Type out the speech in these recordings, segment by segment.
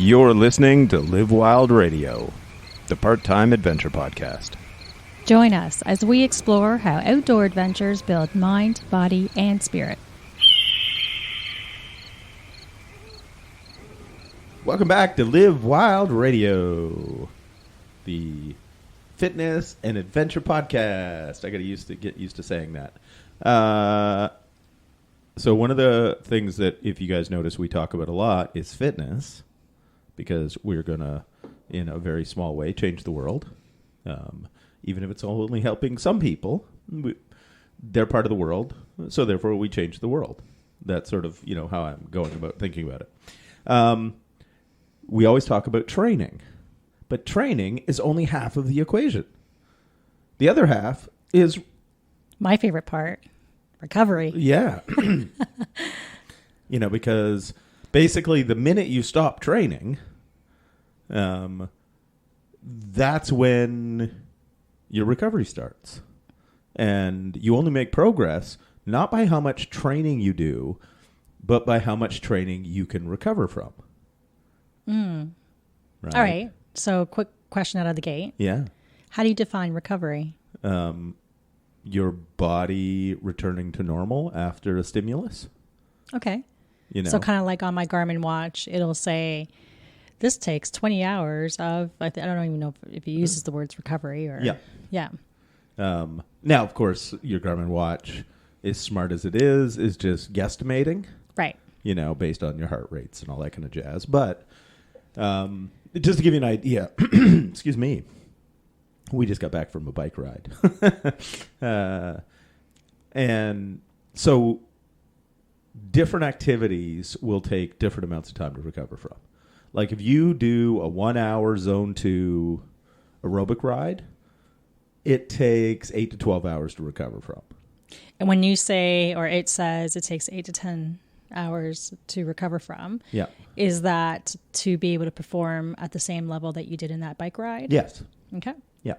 You're listening to Live Wild Radio, the part-time adventure podcast. Join us as we explore how outdoor adventures build mind, body, and spirit. Welcome back to Live Wild Radio, the fitness and adventure podcast. I get used to saying that. So one of the things that, if you guys notice, we talk about a lot is fitness, because we're going to, in a very small way, change the world. Even if it's only helping some people, they're part of the world, so therefore we change the world. That's sort of, how I'm going about thinking about it. We always talk about training, but training is only half of the equation. The other half is... my favorite part, recovery. Yeah. Because basically the minute you stop training, that's when your recovery starts. And you only make progress not by how much training you do, but by how much training you can recover from. Right? All right. So quick question out of the gate. Yeah. How do you define recovery? Your body returning to normal after a stimulus. Okay. So kind of like on my Garmin watch, it'll say, this takes 20 hours of, I don't even know if it uses the words recovery or... Yeah. Now, of course, your Garmin watch, as smart as it is just guesstimating. Right. Based on your heart rates and all that kind of jazz. But just to give you an idea, excuse me, we just got back from a bike ride. And so different activities will take different amounts of time to recover from. Like if you do a 1 hour zone 2 aerobic ride, it takes 8 to 12 hours to recover from. And when you say, or it says it takes 8 to 10 hours to recover from, is that to be able to perform at the same level that you did in that bike ride? Yes. Okay. Yeah.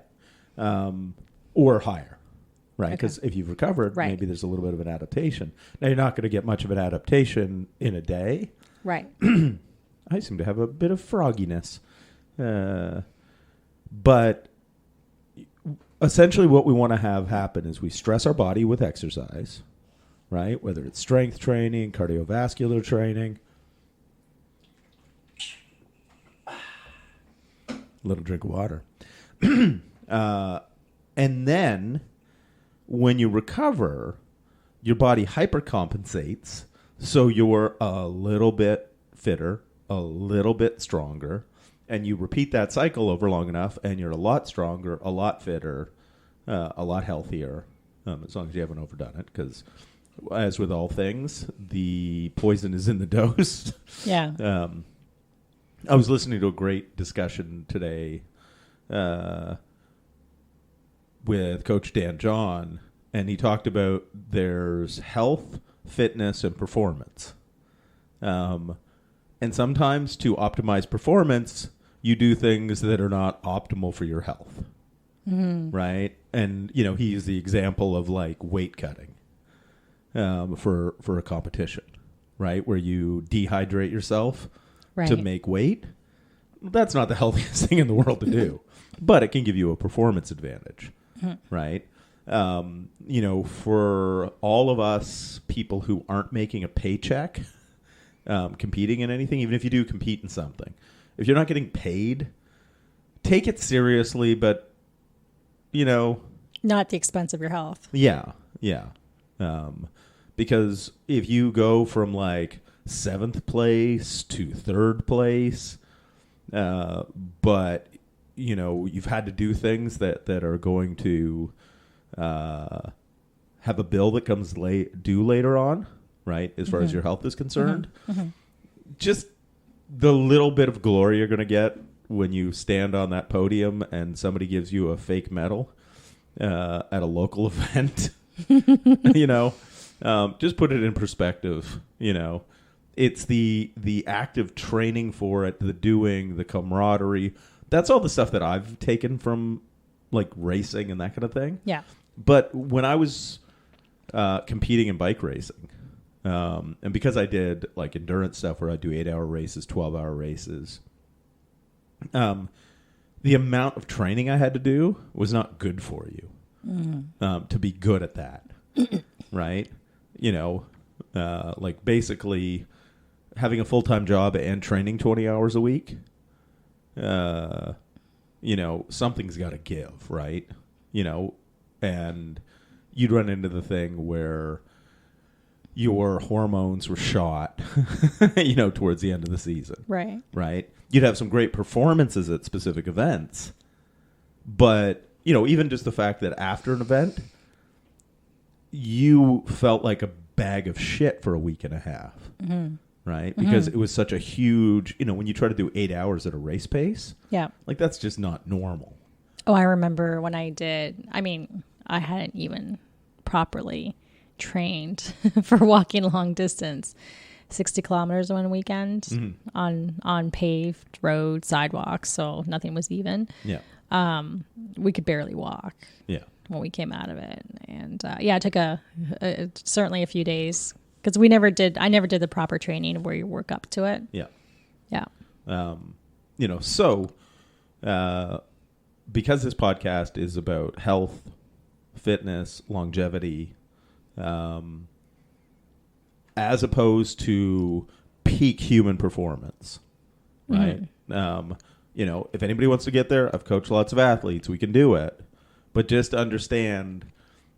Or higher, right? Because if you've recovered, maybe there's a little bit of an adaptation. Now, you're not going to get much of an adaptation in a day. Right. I seem to have a bit of frogginess. But essentially what we want to have happen is we stress our body with exercise, right? Whether it's strength training, cardiovascular training. A little drink of water. And then when you recover, your body hypercompensates, so you're a little bit fitter, a little bit stronger, and you repeat that cycle over long enough, and you're a lot stronger, a lot fitter, a lot healthier, as long as you haven't overdone it, because as with all things, the poison is in the dose. Yeah. I was listening to a great discussion today with Coach Dan John, and he talked about there's health, fitness, and performance. And sometimes to optimize performance, you do things that are not optimal for your health, right? And, he used the example of like weight cutting for a competition, right? Where you dehydrate yourself to make weight. That's not the healthiest thing in the world to do, but it can give you a performance advantage, right? For all of us people who aren't making a paycheck, competing in anything, even if you do compete in something, if you're not getting paid, take it seriously, but, not at the expense of your health. Yeah. Because if you go from like 7th place to 3rd place, but, you've had to do things that are going to have a bill that comes due later on, right, as far as your health is concerned, just the little bit of glory you're going to get when you stand on that podium and somebody gives you a fake medal at a local event, just put it in perspective. It's the active training for it, the doing, the camaraderie. That's all the stuff that I've taken from like racing and that kind of thing. Yeah. But when I was competing in bike racing, and because I did like endurance stuff where I do 8-hour races, 12-hour races, the amount of training I had to do was not good for you to be good at that, right? You know, like basically having a full-time job and training 20 hours a week, you know, something's got to give, right? You know, and you'd run into the thing where your hormones were shot, you know, towards the end of the season. Right. Right. You'd have some great performances at specific events. But, you know, even just the fact that after an event, you felt like a bag of shit for a week and a half. Mm-hmm. Right. Because it was such a huge, you know, when you try to do 8 hours at a race pace. Yeah. Like that's just not normal. Oh, I remember when I hadn't even properly trained for walking long distance, 60 kilometers one weekend on paved road sidewalks, so nothing was even. Yeah. We could barely walk. Yeah. When we came out of it, and it took certainly a few days because I never did the proper training where you work up to it. Yeah. Yeah. You know, so because this podcast is about health, fitness, longevity, as opposed to peak human performance, right? You know, if anybody wants to get there, I've coached lots of athletes. We can do it. But just understand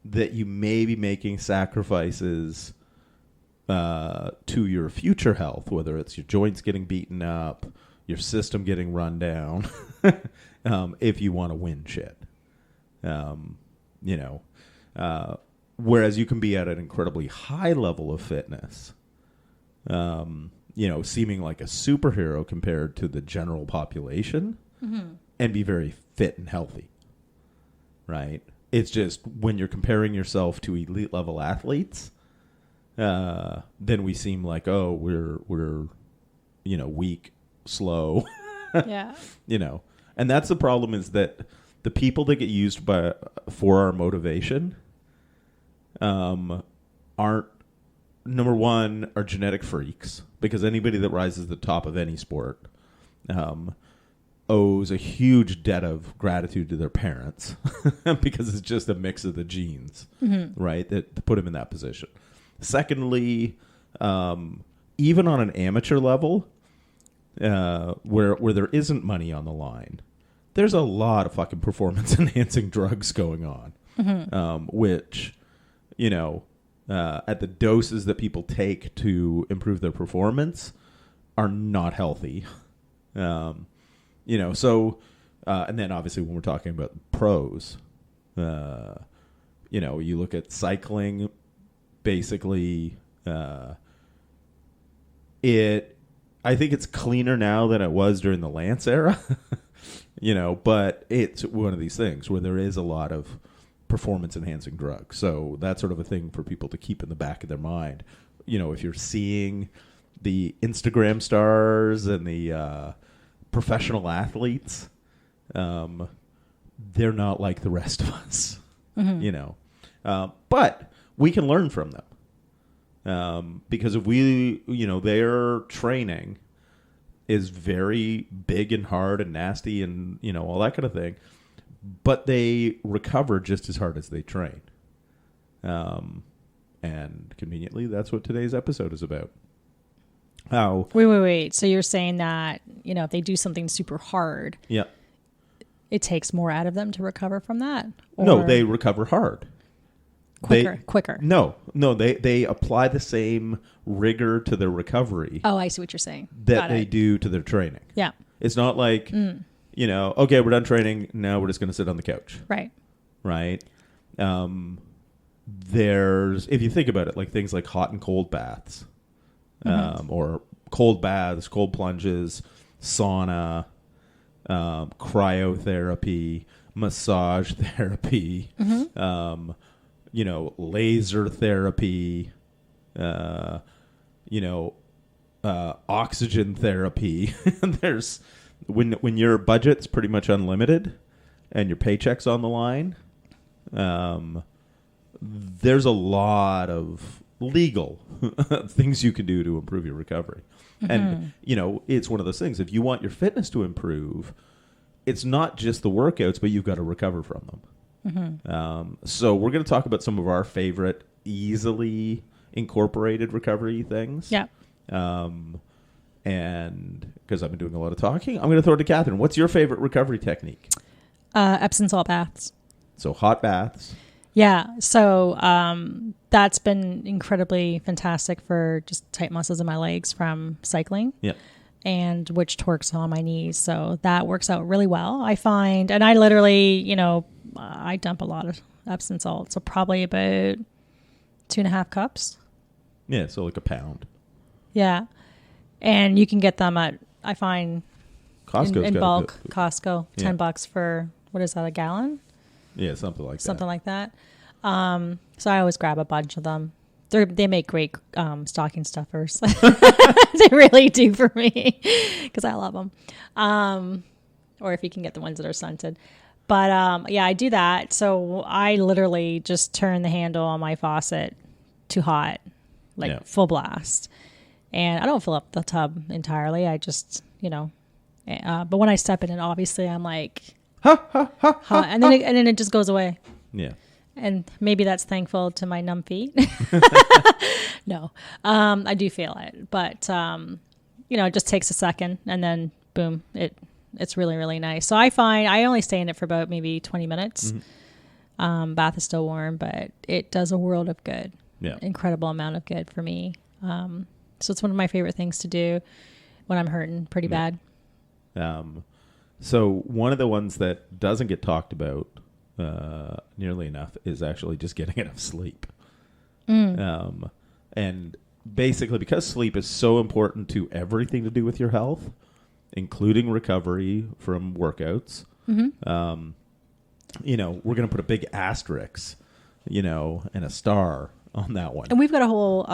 that you may be making sacrifices to your future health, whether it's your joints getting beaten up, your system getting run down, if you want to win shit. You know, whereas you can be at an incredibly high level of fitness, you know, seeming like a superhero compared to the general population and be very fit and healthy, right? It's just when you're comparing yourself to elite level athletes, then we seem like, oh, we're, you know, weak, slow, Yeah. You know, and that's the problem is that the people that get used for our motivation, aren't, number one, are genetic freaks, because anybody that rises to the top of any sport owes a huge debt of gratitude to their parents because it's just a mix of the genes, right, that put them in that position. Secondly, even on an amateur level, where there isn't money on the line, there's a lot of fucking performance-enhancing drugs going on, which, you know, at the doses that people take to improve their performance are not healthy. You know, so, and then obviously when we're talking about pros, you know, you look at cycling, basically, I think it's cleaner now than it was during the Lance era, you know, but it's one of these things where there is a lot of performance-enhancing drugs. So that's sort of a thing for people to keep in the back of their mind. You know, if you're seeing the Instagram stars and the professional athletes, they're not like the rest of us, you know. But we can learn from them. Because if we, you know, their training is very big and hard and nasty and, you know, all that kind of thing. But they recover just as hard as they train. And conveniently, that's what today's episode is about. How? Wait. So you're saying that, you know, if they do something super hard, yeah, it takes more out of them to recover from that? Or no, they recover hard. Quicker. No, they apply the same rigor to their recovery. Oh, I see what you're saying. That they do to their training. Yeah. It's not like, you know, okay, we're done training. Now we're just going to sit on the couch. Right. Right. There's, if you think about it, like things like hot and cold baths, or cold baths, cold plunges, sauna, cryotherapy, massage therapy, you know, laser therapy, you know, oxygen therapy. There's when your budget's pretty much unlimited and your paycheck's on the line, there's a lot of legal things you can do to improve your recovery. And, it's one of those things. If you want your fitness to improve, it's not just the workouts, but you've got to recover from them. So we're going to talk about some of our favorite easily incorporated recovery things. Yeah. And because I've been doing a lot of talking, I'm going to throw it to Catherine. What's your favorite recovery technique? Epsom salt baths. So hot baths. Yeah. So that's been incredibly fantastic for just tight muscles in my legs from cycling. Yeah. And which torques on my knees. So that works out really well, I find. And I literally, I dump a lot of Epsom salt. So probably about 2.5 cups. Yeah. So like a pound. Yeah. And you can get them at, I find, Costco's in got bulk. Costco, Yeah. $10 for, what is that, a gallon? Yeah, something like Something like that. So I always grab a bunch of them. They make great stocking stuffers. They really do for me because I love them. Or if you can get the ones that are scented. But yeah, I do that. So I literally just turn the handle on my faucet to hot, like full blast. And I don't fill up the tub entirely. I just, but when I step in it, obviously I'm like, hot. And then it just goes away. Yeah. And maybe that's thankful to my numb feet. No, I do feel it, but it just takes a second, and then boom, it's really, really nice. So I find I only stay in it for about maybe 20 minutes. Bath is still warm, but it does a world of good. Yeah, incredible amount of good for me. So it's one of my favorite things to do when I'm hurting pretty bad. So one of the ones that doesn't get talked about nearly enough is actually just getting enough sleep. And basically, because sleep is so important to everything to do with your health, including recovery from workouts, we're going to put a big asterisk, and a star on that one. And we've got a whole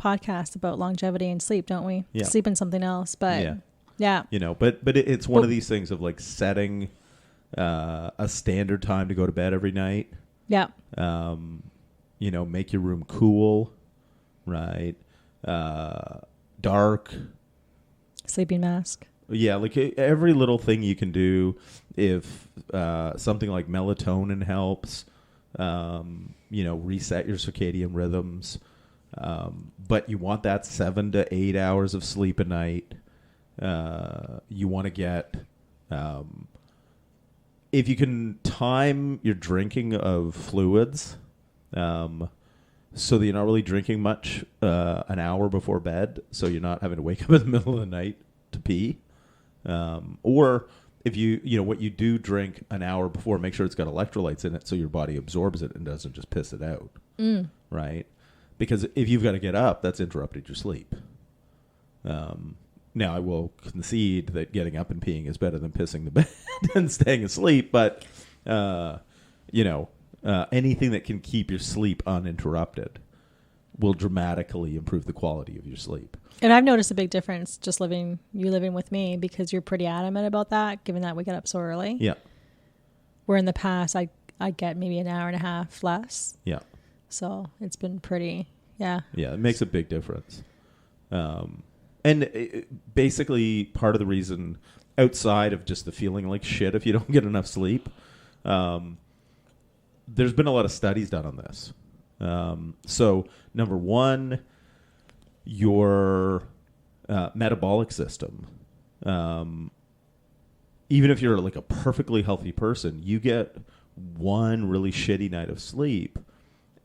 podcast about longevity and sleep, don't we? Yeah. Sleep and something else, but yeah. But it's one of these things of like setting a standard time to go to bed every night. Yeah. Make your room cool, right? Dark. Sleeping mask. Yeah, like every little thing you can do. If something like melatonin helps, reset your circadian rhythms. But you want that 7 to 8 hours of sleep a night. You want to get, if you can time your drinking of fluids, so that you're not really drinking much an hour before bed, so you're not having to wake up in the middle of the night to pee. Or if what you do drink an hour before, make sure it's got electrolytes in it so your body absorbs it and doesn't just piss it out. Right? Because if you've got to get up, that's interrupted your sleep. Now, I will concede that getting up and peeing is better than pissing the bed and staying asleep, but, anything that can keep your sleep uninterrupted will dramatically improve the quality of your sleep. And I've noticed a big difference just living with me, because you're pretty adamant about that, given that we get up so early. Yeah. Where in the past, I get maybe an hour and a half less. Yeah. So it's been pretty, Yeah, it makes a big difference. And basically part of the reason, outside of just the feeling like shit if you don't get enough sleep, there's been a lot of studies done on this. So number one, your metabolic system, even if you're like a perfectly healthy person, you get one really shitty night of sleep,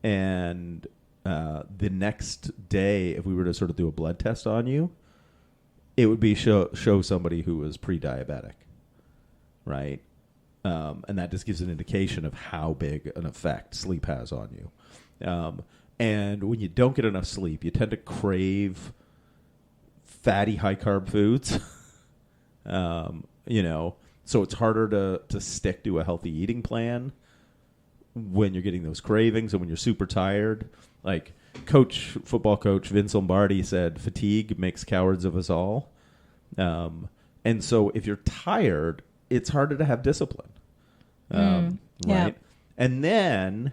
and the next day, if we were to sort of do a blood test on you, it would be show somebody who was pre-diabetic, right? And that just gives an indication of how big an effect sleep has on you. And when you don't get enough sleep, you tend to crave fatty, high-carb foods. So it's harder to stick to a healthy eating plan when you're getting those cravings and when you're super tired. Like football coach Vince Lombardi said, fatigue makes cowards of us all. And so if you're tired, it's harder to have discipline. Right? And then,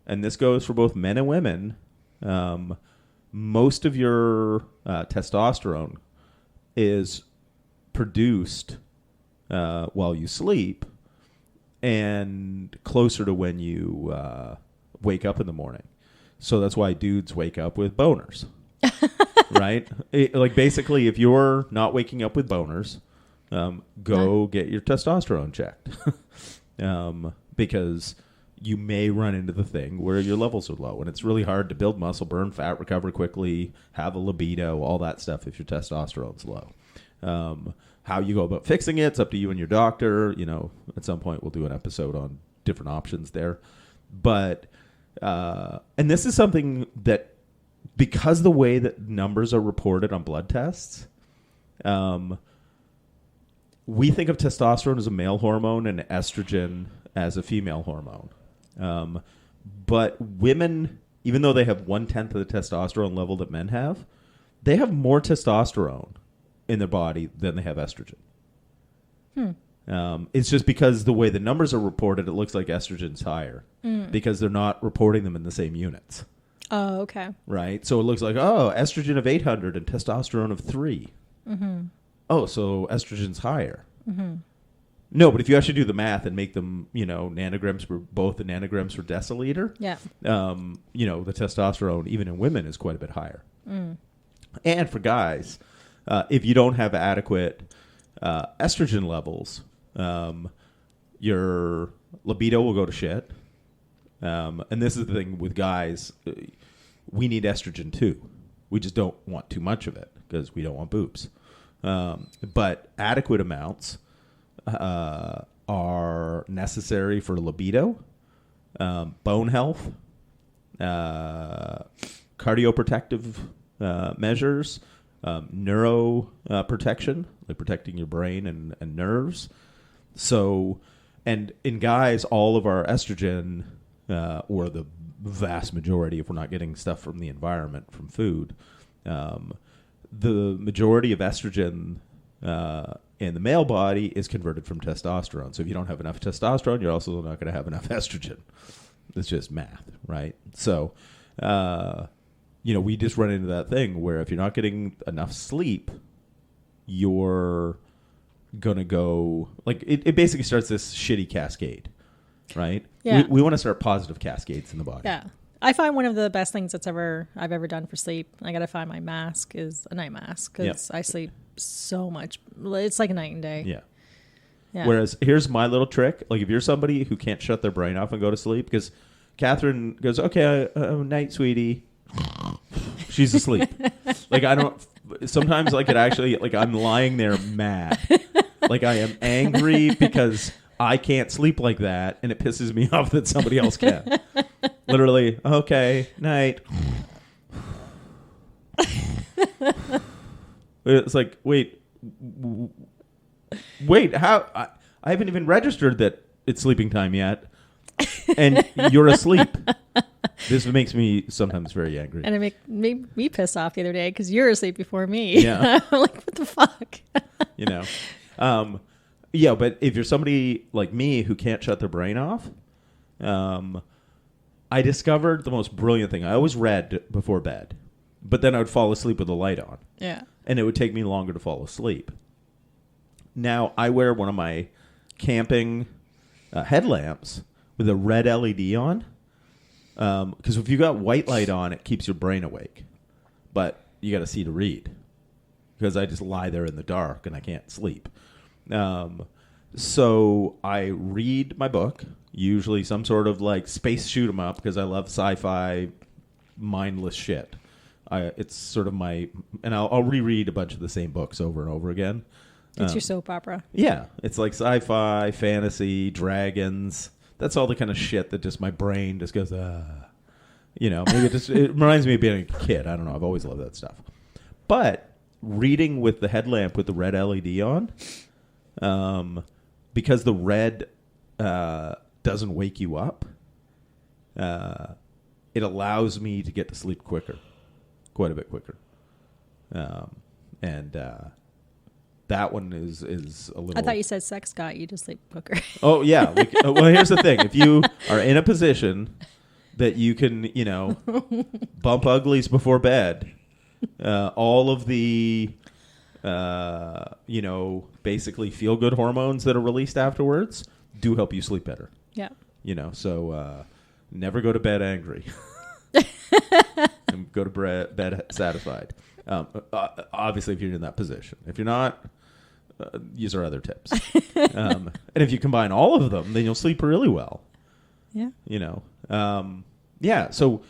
and this goes for both men and women, most of your testosterone is produced while you sleep and closer to when you wake up in the morning. So that's why dudes wake up with boners, right? Like basically, if you're not waking up with boners, go get your testosterone checked because you may run into the thing where your levels are low, and it's really hard to build muscle, burn fat, recover quickly, have a libido, all that stuff if your testosterone's low. How you go about fixing it, it's up to you and your doctor. You know, at some point we'll do an episode on different options there. But, and this is something that, because the way that numbers are reported on blood tests, we think of testosterone as a male hormone and estrogen as a female hormone. But women, even though they have 1/10 of the testosterone level that men have, they have more testosterone in their body than they have estrogen. It's just because the way the numbers are reported, it looks like estrogen's higher because they're not reporting them in the same units. Oh, okay. Right? So it looks like, oh, estrogen of 800 and testosterone of 3. Mm-hmm. Oh, so estrogen's higher. Mm-hmm. No, but if you actually do the math and make them, you know, nanograms per both the nanograms per deciliter, you know, the testosterone, even in women, is quite a bit higher. And for guys, if you don't have adequate estrogen levels, your libido will go to shit. And this is the thing with guys. We need estrogen too. We just don't want too much of it because we don't want boobs. But adequate amounts are necessary for libido, bone health, cardioprotective measures, neuro protection, like protecting your brain and nerves. So, and in guys, all of our estrogen, or the vast majority, if we're not getting stuff from the environment, from food, the majority of estrogen in the male body is converted from testosterone. So if you don't have enough testosterone, you're also not going to have enough estrogen. It's just math, right? So, you know, we just run into that thing where if you're not getting enough sleep, you're going to go, like, it basically starts this shitty cascade, right? Yeah. We want to start positive cascades in the body. Yeah. I find one of the best things I've ever done for sleep, I got to find my mask, is a night mask because I sleep so much. It's like a night and day. Yeah. Yeah. Whereas here's my little trick. Like if you're somebody who can't shut their brain off and go to sleep, because Catherine goes, okay, night, sweetie. She's asleep. Like I don't, sometimes like it actually, like I'm lying there mad. Like I am angry because I can't sleep like that, and it pisses me off that somebody else can. Literally, okay, night. It's like, wait, how? I haven't even registered that it's sleeping time yet, and you're asleep. This makes me sometimes very angry. And it made me pissed off the other day because you're asleep before me. Yeah. I'm like, what the fuck? You know? Yeah, but if you're somebody like me who can't shut their brain off, I discovered the most brilliant thing. I always read before bed, but then I would fall asleep with the light on. Yeah. And it would take me longer to fall asleep. Now, I wear one of my camping headlamps with a red LED on. Because if you got white light on, it keeps your brain awake. But you got to see to read. Because I just lie there in the dark and I can't sleep. So I read my book, usually some sort of like space shoot 'em up, because I love sci-fi mindless shit. It's sort of my, and I'll reread a bunch of the same books over and over again. It's your soap opera. Yeah, it's like sci-fi, fantasy, dragons. That's all the kind of shit that just my brain just goes, you know, maybe it reminds me of being a kid. I don't know. I've always loved that stuff. But reading with the headlamp with the red LED on, because the red doesn't wake you up, it allows me to get to sleep quicker, quite a bit quicker. And that one is a little... I thought you said sex got you to sleep quicker. Oh, yeah. Like, well, here's the thing. If you are in a position that you can, bump uglies before bed. All of the, basically feel-good hormones that are released afterwards do help you sleep better. Yeah. So never go to bed angry. And go to bed satisfied. Obviously, if you're in that position. If you're not, use our other tips. And if you combine all of them, then you'll sleep really well. Yeah. So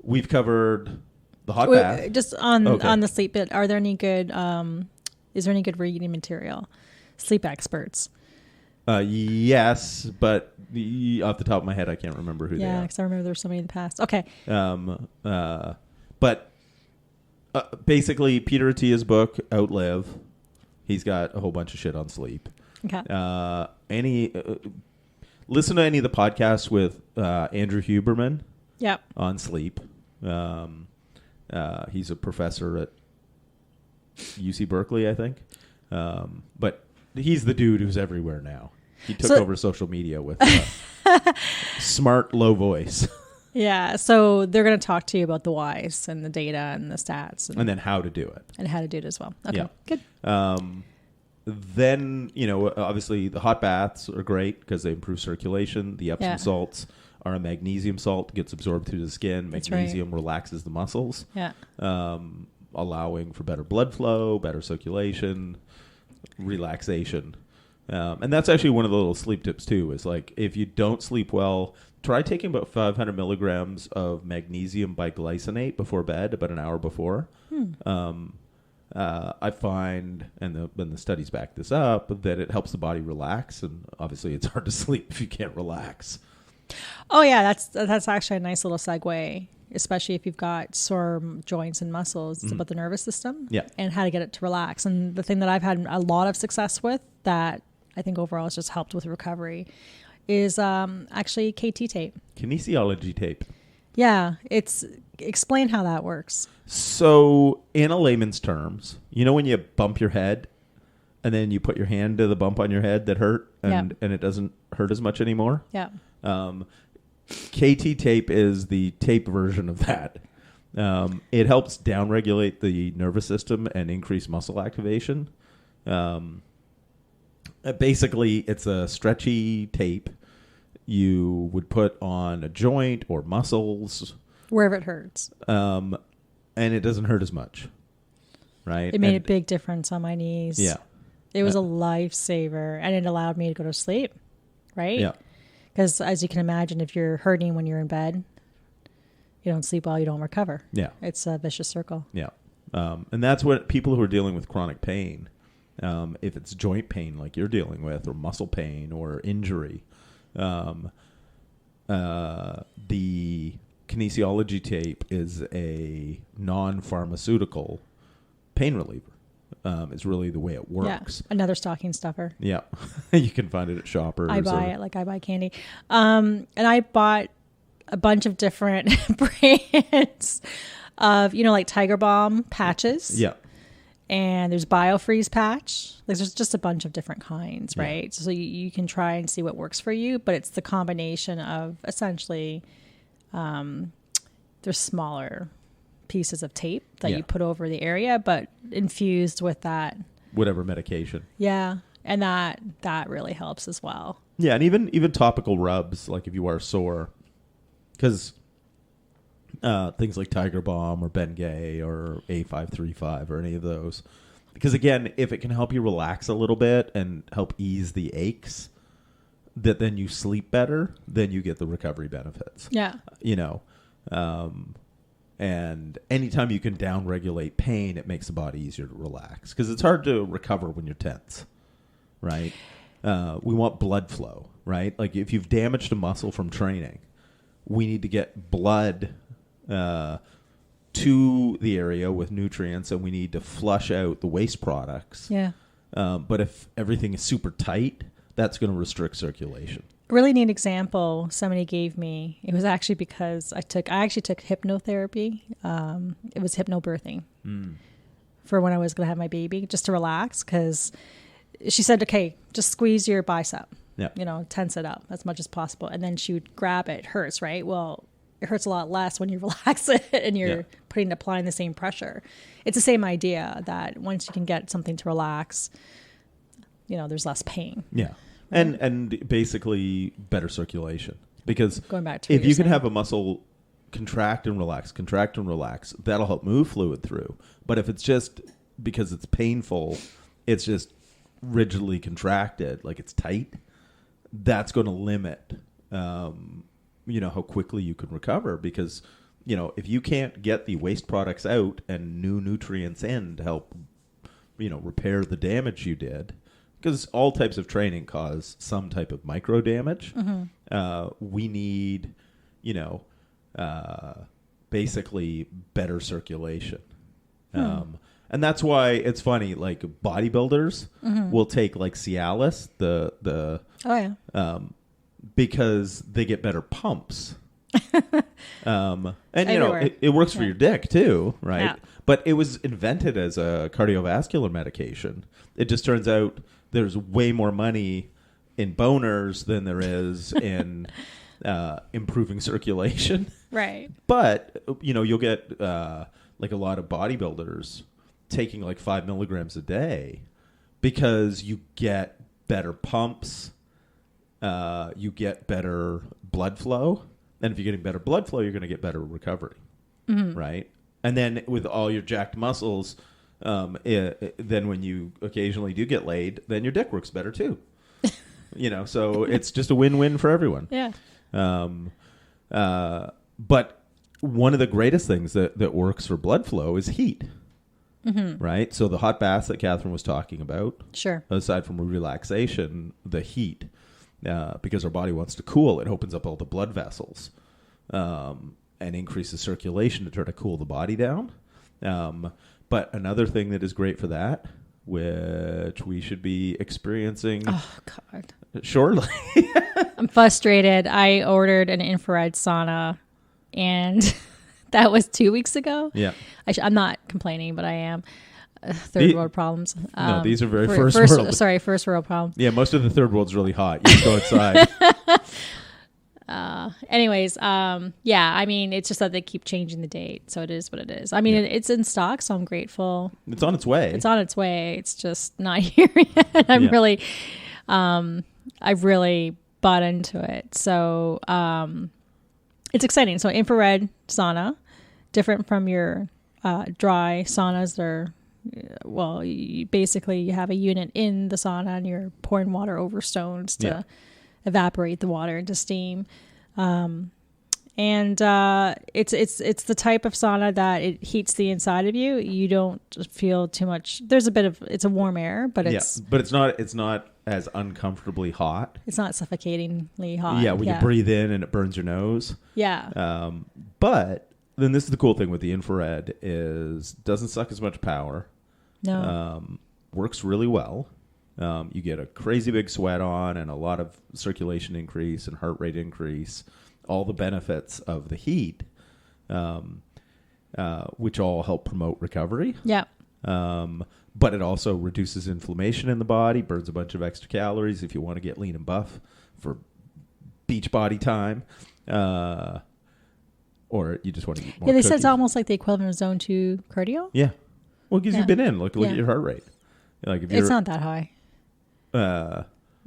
we've covered the hot bath. Just on the sleep bit, are there any good? Is there any good reading material? Sleep experts. Yes, but off the top of my head, I can't remember who they are. Yeah, because I remember there were so many in the past. Okay. But basically, Peter Attia's book, Outlive, he's got a whole bunch of shit on sleep. Okay. Listen to any of the podcasts with Andrew Huberman. Yep. On sleep. He's a professor at UC Berkeley, I think. But he's the dude who's everywhere now. He took over social media with smart, low voice. Yeah. So they're going to talk to you about the whys and the data and the stats. And then how to do it. And how to do it as well. Okay. Yeah. Good. Then, obviously the hot baths are great because they improve circulation. The Epsom salts are a magnesium salt, gets absorbed through the skin. Magnesium relaxes the muscles. Yeah. Allowing for better blood flow, better circulation, relaxation. And that's actually one of the little sleep tips too, is like if you don't sleep well, try taking about 500 milligrams of magnesium biglycinate before bed, about an hour before. I find, and the studies back this up, that it helps the body relax. And obviously it's hard to sleep if you can't relax. Oh yeah, that's actually a nice little segue, especially if you've got sore joints and muscles. It's about the nervous system and how to get it to relax. And the thing that I've had a lot of success with that I think overall has just helped with recovery is actually KT tape. Kinesiology tape. Yeah, explain how that works. So in a layman's terms, when you bump your head and then you put your hand to the bump on your head that hurt and it doesn't hurt as much anymore? Yeah. KT tape is the tape version of that. It helps downregulate the nervous system and increase muscle activation. Basically, it's a stretchy tape you would put on a joint or muscles. Wherever it hurts. And it doesn't hurt as much. Right? It made a big difference on my knees. Yeah. It was a lifesaver, and it allowed me to go to sleep. Right? Yeah. Because as you can imagine, if you're hurting when you're in bed, you don't sleep well, you don't recover. Yeah. It's a vicious circle. Yeah. And that's what people who are dealing with chronic pain, if it's joint pain like you're dealing with, or muscle pain or injury, the kinesiology tape is a non-pharmaceutical pain reliever. Is really the way it works. Yeah, another stocking stuffer. Yeah. You can find it at Shoppers. I buy it like I buy candy. And I bought a bunch of different brands of, like Tiger Balm patches. Yeah. And there's BioFreeze patch. There's just a bunch of different kinds, right? Yeah. So you can try and see what works for you, but it's the combination of essentially there's smaller pieces of tape that you put over the area, but infused with that whatever medication. Yeah, and that really helps as well. Yeah, and even topical rubs, like if you are sore, because things like Tiger Balm or Bengay or A535 or any of those, because again, if it can help you relax a little bit and help ease the aches, that then you sleep better, then you get the recovery benefits. Yeah, and anytime you can downregulate pain, it makes the body easier to relax. Because it's hard to recover when you're tense, right? We want blood flow, right? Like if you've damaged a muscle from training, we need to get blood to the area with nutrients, and we need to flush out the waste products. Yeah. But if everything is super tight, that's going to restrict circulation. A really neat example somebody gave me. It was actually because I actually took hypnotherapy. It was hypnobirthing for when I was going to have my baby, just to relax. Because she said, "Okay, just squeeze your bicep." tense it up as much as possible. And then she would grab it. It hurts, right? Well, it hurts a lot less when you relax it and you're applying the same pressure. It's the same idea that once you can get something to relax, there's less pain. Yeah. And basically better circulation. Because going back to if you can have a muscle contract and relax, that'll help move fluid through. But if it's just because it's painful, it's just rigidly contracted, like it's tight, that's going to limit, how quickly you can recover. Because, if you can't get the waste products out and new nutrients in to help, repair the damage you did, because all types of training cause some type of micro damage. We need, basically better circulation. And that's why it's funny, like bodybuilders will take like Cialis, because they get better pumps. And it works for your dick too, right? Yeah. But it was invented as a cardiovascular medication. It just turns out there's way more money in boners than there is in improving circulation. Right. But, you'll get like a lot of bodybuilders taking like 5 milligrams a day because you get better pumps, you get better blood flow. And if you're getting better blood flow, you're going to get better recovery, right? And then with all your jacked muscles, then when you occasionally do get laid, then your dick works better too. So it's just a win-win for everyone. Yeah. But one of the greatest things that works for blood flow is heat, right? So the hot baths that Catherine was talking about, sure. Aside from relaxation, the heat, because our body wants to cool, it opens up all the blood vessels and increases circulation to try to cool the body down. But another thing that is great for that, which we should be experiencing. Oh, God. Shortly. I'm frustrated. I ordered an infrared sauna, and that was 2 weeks ago. Yeah. I'm not complaining, but I am. Third world problems. No, these are very first world. Sorry, first world problems. Yeah, most of the third world's really hot. You just go outside. Anyways, I mean, it's just that they keep changing the date, so it is what it is. I mean, it's in stock, so I'm grateful. It's on its way. It's just not here yet. I've really bought into it. So it's exciting. So infrared sauna, different from your dry saunas. You have a unit in the sauna and you're pouring water over stones to evaporate the water into steam. It's the type of sauna that it heats the inside of you. You don't feel too much. There's a bit of, it's a warm air, but it's not as uncomfortably hot. It's not suffocatingly hot. Yeah. When you breathe in and it burns your nose. Yeah. But then this is the cool thing with the infrared is doesn't suck as much power. No. Works really well. You get a crazy big sweat on and a lot of circulation increase and heart rate increase. All the benefits of the heat, which all help promote recovery. Yeah. But it also reduces inflammation in the body, burns a bunch of extra calories if you want to get lean and buff for beach body time. Or you just want to eat more. Yeah, they cookies. said it's almost like the equivalent of zone 2 cardio. Yeah. Well, because you've been in. Look at your heart rate. Like if it's not that high.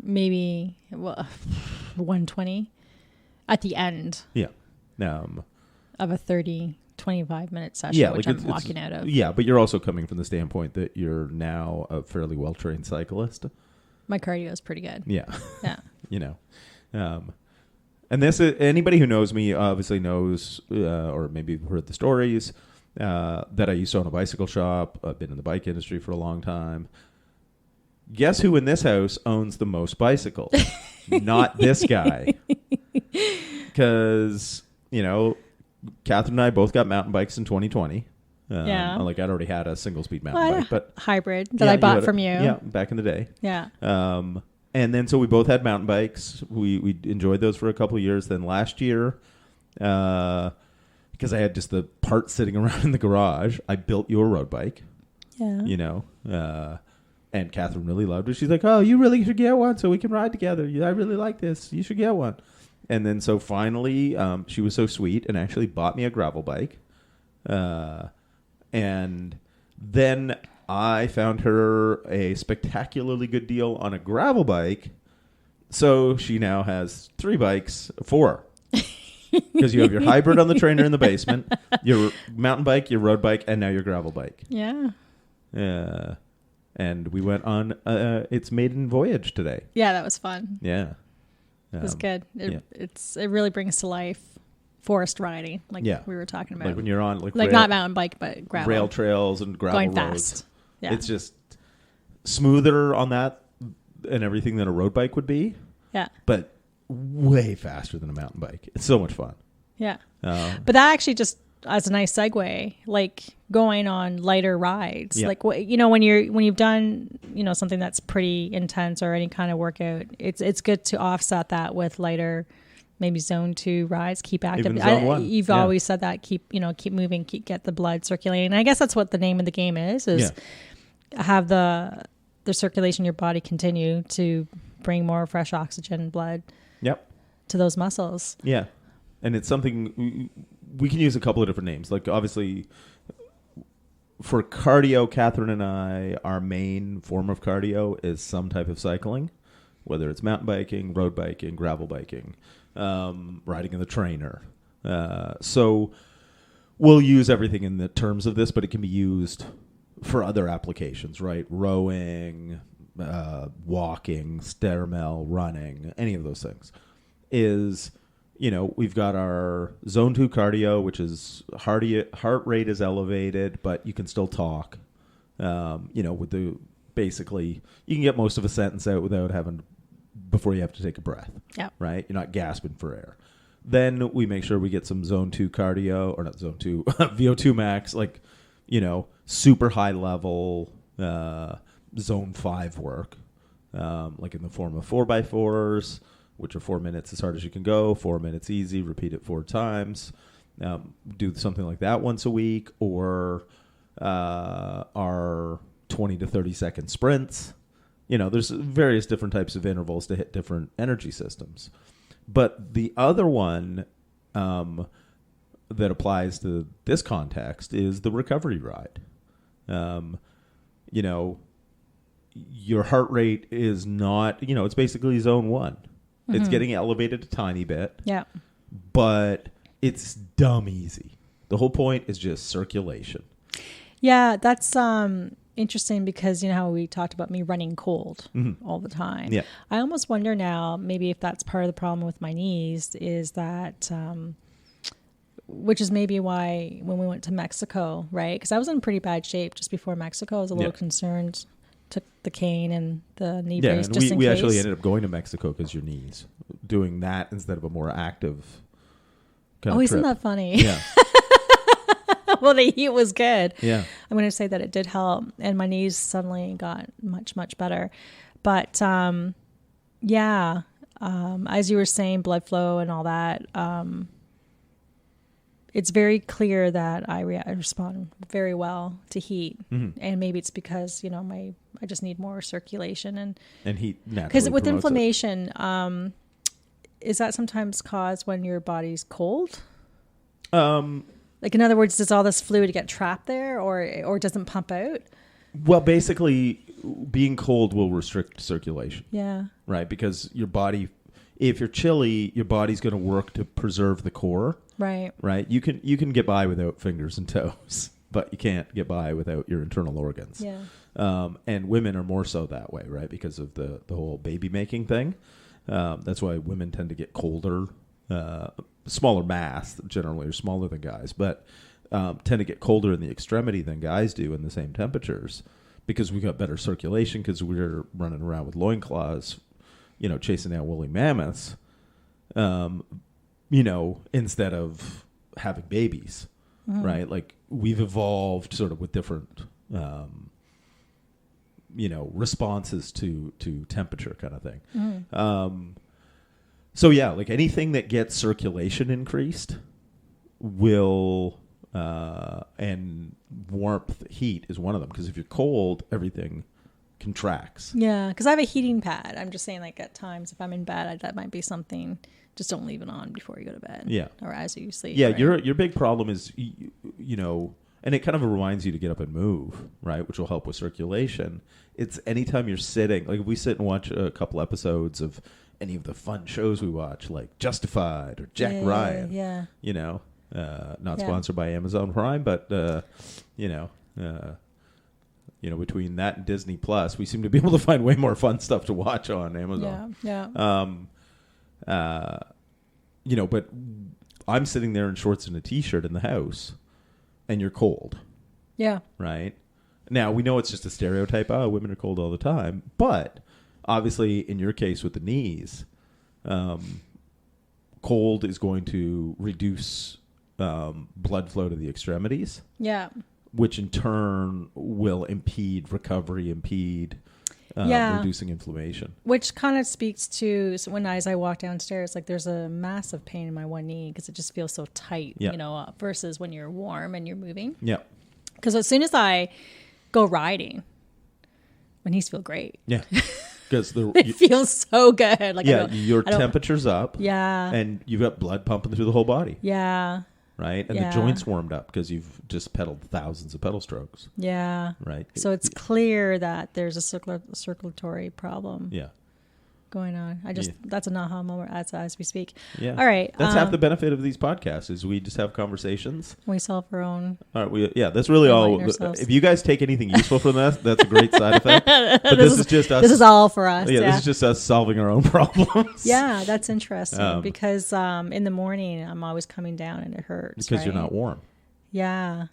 Maybe 120 at the end. Yeah. Of a 25-minute session, which I'm walking out of. Yeah, but you're also coming from the standpoint that you're now a fairly well-trained cyclist. My cardio is pretty good. Yeah. Yeah. And this anybody who knows me obviously knows, or maybe heard the stories, that I used to own a bicycle shop. I've been in the bike industry for a long time. Guess who in this house owns the most bicycles? Not this guy. Because, Catherine and I both got mountain bikes in 2020. Yeah. Like I'd already had a single-speed mountain bike. But hybrid that I bought from you. Yeah, back in the day. Yeah. And then so we both had mountain bikes. We enjoyed those for a couple of years. Then last year, because I had just the parts sitting around in the garage, I built you a road bike. Yeah. And Catherine really loved it. She's like, "Oh, you really should get one so we can ride together. I really like this. You should get one." And then so finally, she was so sweet and actually bought me a gravel bike. And then I found her a spectacularly good deal on a gravel bike. So she now has 4. Because you have your hybrid on the trainer in the basement, your mountain bike, your road bike, and now your gravel bike. Yeah. And we went on its maiden voyage today. Yeah, that was fun. Yeah. It was good. It really brings to life forest riding, like we were talking about. Like when you're on like not mountain bike, but gravel. Rail trails and gravel going roads. Fast. Yeah. It's just smoother on that and everything than a road bike would be. Yeah. But way faster than a mountain bike. It's so much fun. Yeah. But that actually just as a nice segue, like going on lighter rides, like when you've done, something that's pretty intense or any kind of workout, it's good to offset that with lighter, maybe zone 2 rides, keep active. Even zone 1. You've always said that, keep moving, get the blood circulating. And I guess that's what the name of the game is have the circulation in your body continue to bring more fresh oxygen blood to those muscles. Yeah. And it's something we can use a couple of different names. Like obviously for cardio, Catherine and I, our main form of cardio is some type of cycling, whether it's mountain biking, road biking, gravel biking, riding in the trainer. So we'll use everything in the terms of this, but it can be used for other applications, right? Rowing, walking, stairmill, running, any of those things. We've got our zone 2 cardio, which is heart rate is elevated, but you can still talk. Basically you can get most of a sentence out before you have to take a breath. Yeah. Right? You're not gasping for air. Then we make sure we get some zone 2 cardio, or not zone 2, VO2 max, like, super high level, zone 5 work, like in the form of 4x4s, which are 4 minutes as hard as you can go, 4 minutes easy, repeat it 4 times. Do something like that once a week, or our 20 to 30 second sprints. There's various different types of intervals to hit different energy systems. But the other one that applies to this context is the recovery ride. Your heart rate is not, it's basically zone 1. Mm-hmm. It's getting elevated a tiny bit. Yeah. But it's dumb easy. The whole point is just circulation. Yeah, that's interesting because how we talked about me running cold all the time. Yeah. I almost wonder now maybe if that's part of the problem with my knees is that which is maybe why when we went to Mexico, right? Because I was in pretty bad shape just before Mexico. I was a little concerned. Took the cane and the knee brace just in case. We actually ended up going to Mexico because your knees, doing that instead of a more active kind of trip. Isn't that funny? Yeah. Well, the heat was good. Yeah. I'm going to say that it did help, and my knees suddenly got much, much better. But as you were saying, blood flow and all that, it's very clear that I respond very well to heat, and maybe it's because I just need more circulation and heat naturally. Because with inflammation, is that sometimes caused when your body's cold? Like in other words, does all this fluid get trapped there, or it doesn't pump out? Well, basically, being cold will restrict circulation. Yeah. Right, because your body, if you're chilly, your body's going to work to preserve the core. Right. Right. You can get by without fingers and toes, but you can't get by without your internal organs. Yeah. And women are more so that way, right? Because of the whole baby making thing. That's why women tend to get colder, smaller mass generally, are smaller than guys, but tend to get colder in the extremity than guys do in the same temperatures, because we got better circulation because we're running around with loincloths, chasing down woolly mammoths. Instead of having babies, right? Like we've evolved sort of with different, responses to temperature kind of thing. So yeah, like anything that gets circulation increased will, and warmth, heat is one of them. Because if you're cold, everything contracts. Yeah, because I have a heating pad. I'm just saying, like, at times if I'm in bed, that might be something. Just don't leave it on before you go to bed. Yeah. Or as you sleep. Yeah, right? your big problem is, you know, and it kind of reminds you to get up and move, right, which will help with circulation. It's anytime you're sitting, like if we sit and watch a couple episodes of any of the fun shows we watch, like Justified or Jack Ryan, you know, not sponsored by Amazon Prime, but, you know, between that and Disney Plus, we seem to be able to find way more fun stuff to watch on Amazon. You know, but I'm sitting there in shorts and a t-shirt in the house, and you're cold. Yeah. Right? Now, we know it's just a stereotype. Oh, women are cold all the time. But obviously, in your case with the knees, cold is going to reduce blood flow to the extremities. Yeah. Which in turn will impede recovery, reducing inflammation. Which kind of speaks to as I walk downstairs, like there's a massive pain in my one knee because it just feels so tight, you know, versus when you're warm and you're moving. Yeah. Because as soon as I go riding, my knees feel great. Yeah. Because it feels so good. Like your temperature's up. Yeah. And you've got blood pumping through the whole body. Yeah. Right? And the joints warmed up because you've just pedaled thousands of pedal strokes. Yeah. Right? So it's clear that there's a circulatory problem going on. That's an aha moment as we speak. Yeah. All right. That's half the benefit of these podcasts is we just have conversations. We solve our own. All right. That's really all. If you guys take anything useful from that, that's a great side effect. But this is just us. This is all for us. Yeah. This is just us solving our own problems. Yeah. That's interesting because in the morning I'm always coming down and it hurts. Because you're not warm. Yeah.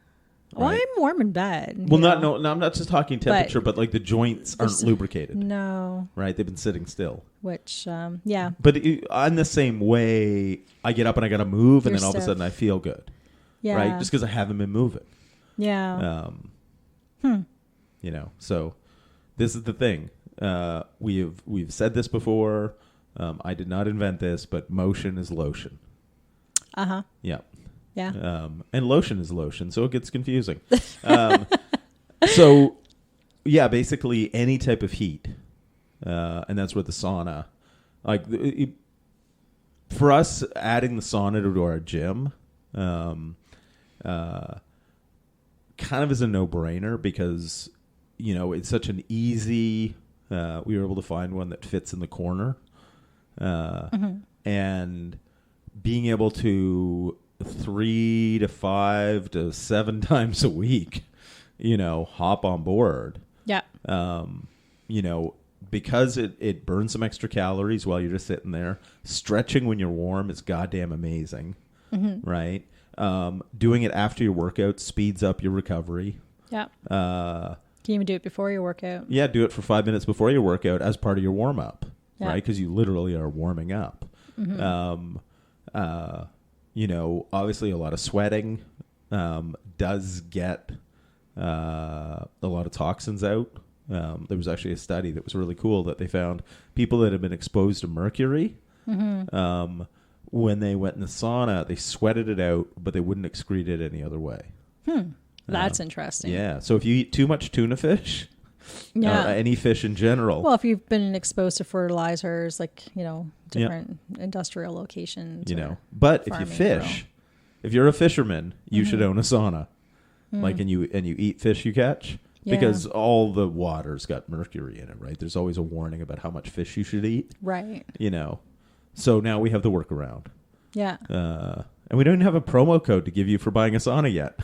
Right. Well, I'm warm in bed. Well, I'm not just talking temperature, but like the joints aren't lubricated. No. Right? They've been sitting still. Which, But in the same way, I get up and I got to move, and then all of a sudden I feel good. Yeah. Right? Just because I haven't been moving. Yeah. You know, so this is the thing. We've said this before. I did not invent this, but motion is lotion. Uh-huh. Yeah. Yeah. And lotion is lotion, so it gets confusing. So, yeah, basically any type of heat, and that's where the sauna, like for us, adding the sauna to our gym, kind of is a no-brainer because you know it's such an easy. We were able to find one that fits in the corner, and being able to 3 to 5 to 7 times a week, you know, hop on board. Yeah. You know, because it burns some extra calories while you're just sitting there. Stretching when you're warm is goddamn amazing, right? Doing it after your workout speeds up your recovery. Yeah. Can you even do it before your workout? Yeah, do it for 5 minutes before your workout as part of your warm up, yeah. right? Because you literally are warming up. You know, obviously a lot of sweating does get a lot of toxins out. There was actually a study that was really cool that they found people that have been exposed to mercury, when they went in the sauna, they sweated it out, but they wouldn't excrete it any other way. That's interesting. Yeah. So if you eat too much tuna fish, any fish in general. Well, if you've been exposed to fertilizers, like, you know, different industrial locations. You know, but if you fish, if you're a fisherman, you should own a sauna. Like, and you eat fish you catch. Yeah. Because all the water's got mercury in it, right? There's always a warning about how much fish you should eat. Right. You know. So now we have the workaround. Yeah. And we don't even have a promo code to give you for buying a sauna yet.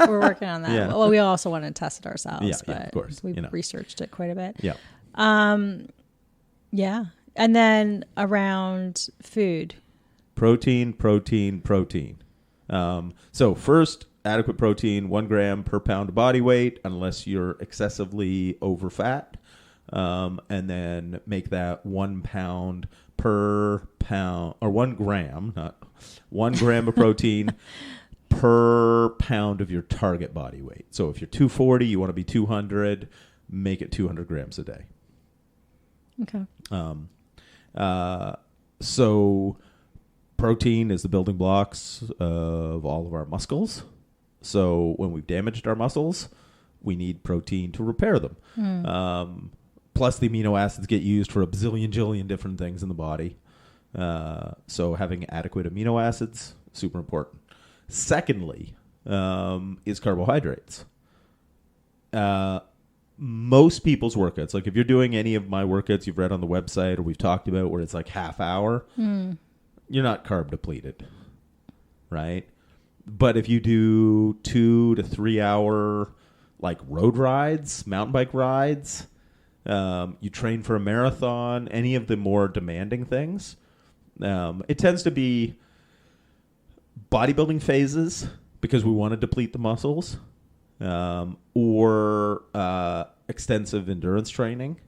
We're working on that. Yeah. Well, we also want to test it ourselves. Yeah, but of course. We've researched it quite a bit. Yeah. Yeah. And then around food. Protein. So first, adequate protein, 1 gram per pound of body weight, unless you're excessively over fat. And then make that 1 pound per pound, or 1 gram, not 1 gram of protein per pound of your target body weight. So if you're 240, you want to be 200, make it 200 grams a day. Okay. So protein is the building blocks of all of our muscles. So when we've damaged our muscles, we need protein to repair them. plus the amino acids get used for a jillion different things in the body. So having adequate amino acids, super important. Secondly, is carbohydrates. Most people's workouts, like if you're doing any of my workouts you've read on the website or we've talked about where it's like half hour, you're not carb depleted, right? But if you do 2 to 3 hour like road rides, mountain bike rides, you train for a marathon, any of the more demanding things, it tends to be bodybuilding phases because we want to deplete the muscles, or extensive endurance training.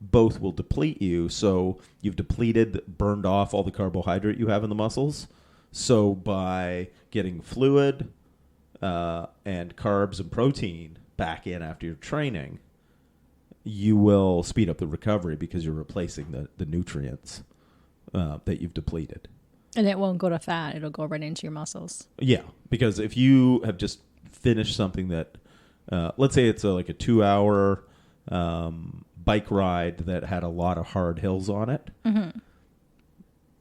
Both will deplete you. So you've burned off all the carbohydrate you have in the muscles. So by getting fluid and carbs and protein back in after your training, you will speed up the recovery because you're replacing the nutrients that you've depleted. And it won't go to fat. It'll go right into your muscles. Yeah, because if you have just finished something that, let's say it's like a 2-hour bike ride that had a lot of hard hills on it,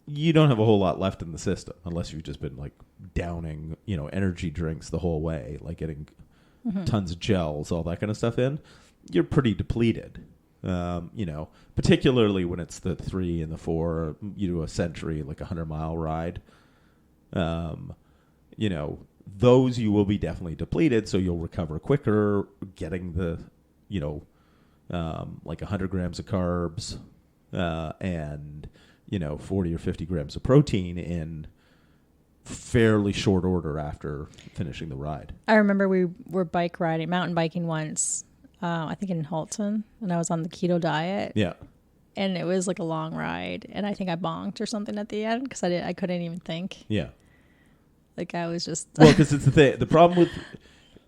you don't have a whole lot left in the system unless you've just been like downing, energy drinks the whole way, like getting tons of gels, all that kind of stuff in. You're pretty depleted. Particularly when it's the 3 and the 4, you do a century, like 100-mile ride. Those you will be definitely depleted, so you'll recover quicker, getting the, like 100 grams of carbs and, 40 or 50 grams of protein in fairly short order after finishing the ride. I remember we were mountain biking once, I think in Halton, and I was on the keto diet. Yeah. And it was like a long ride, and I think I bonked or something at the end because I couldn't even think. Yeah. Like I was just because it's the thing. The problem with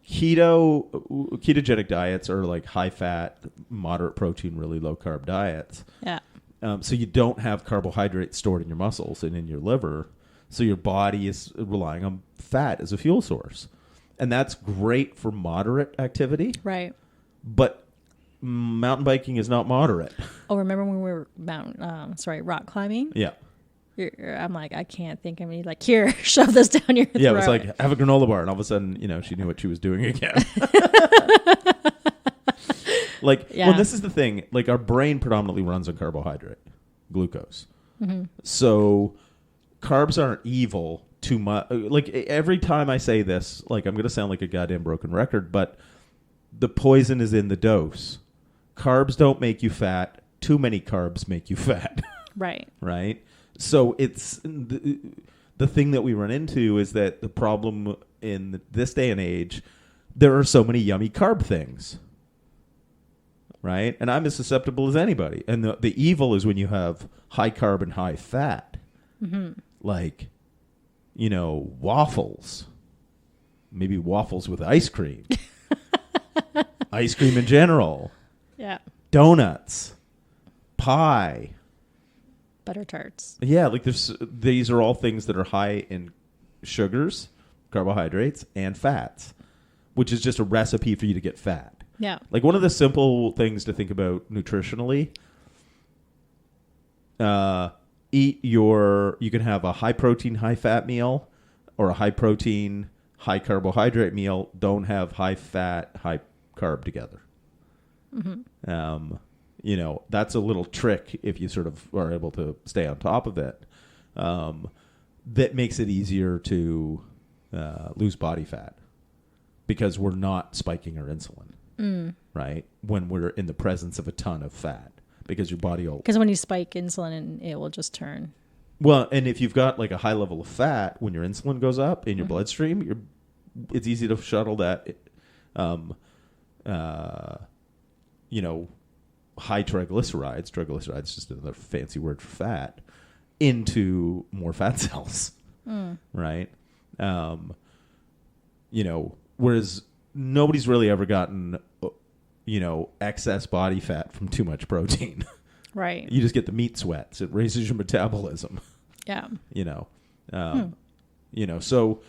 ketogenic diets are like high fat, moderate protein, really low carb diets. Yeah. So you don't have carbohydrates stored in your muscles and in your liver, so your body is relying on fat as a fuel source, and that's great for moderate activity. Right. But mountain biking is not moderate. Oh, remember when we were rock climbing? Yeah. I'm like, I can't think. I mean, like, here, shove this down your throat. Yeah, it was like, have a granola bar. And all of a sudden, she knew what she was doing again. Well, this is the thing. Like, our brain predominantly runs on carbohydrate, glucose. Mm-hmm. So carbs aren't evil too much. Like, every time I say this, like, I'm going to sound like a goddamn broken record, but the poison is in the dose. Carbs don't make you fat. Too many carbs make you fat. Right. Right? So it's the thing that we run into is that the problem in this day and age, there are so many yummy carb things, right? And I'm as susceptible as anybody. And the evil is when you have high carb and high fat, like, waffles, maybe waffles with ice cream, ice cream in general, donuts, pie. Butter tarts. Yeah, like these are all things that are high in sugars, carbohydrates, and fats, which is just a recipe for you to get fat. Yeah. Like one of the simple things to think about nutritionally, you can have a high protein, high fat meal or a high protein, high carbohydrate meal. Don't have high fat, high carb together. Mm-hmm. That's a little trick if you sort of are able to stay on top of it. That makes it easier to lose body fat because we're not spiking our insulin, right? When we're in the presence of a ton of fat, because your body will... Because when you spike insulin, it will just turn. Well, and if you've got like a high level of fat, when your insulin goes up in your bloodstream, it's easy to shuttle that, high triglycerides is just another fancy word for fat, into more fat cells, right? Whereas nobody's really ever gotten, excess body fat from too much protein. Right. You just get the meat sweats. It raises your metabolism. Yeah. So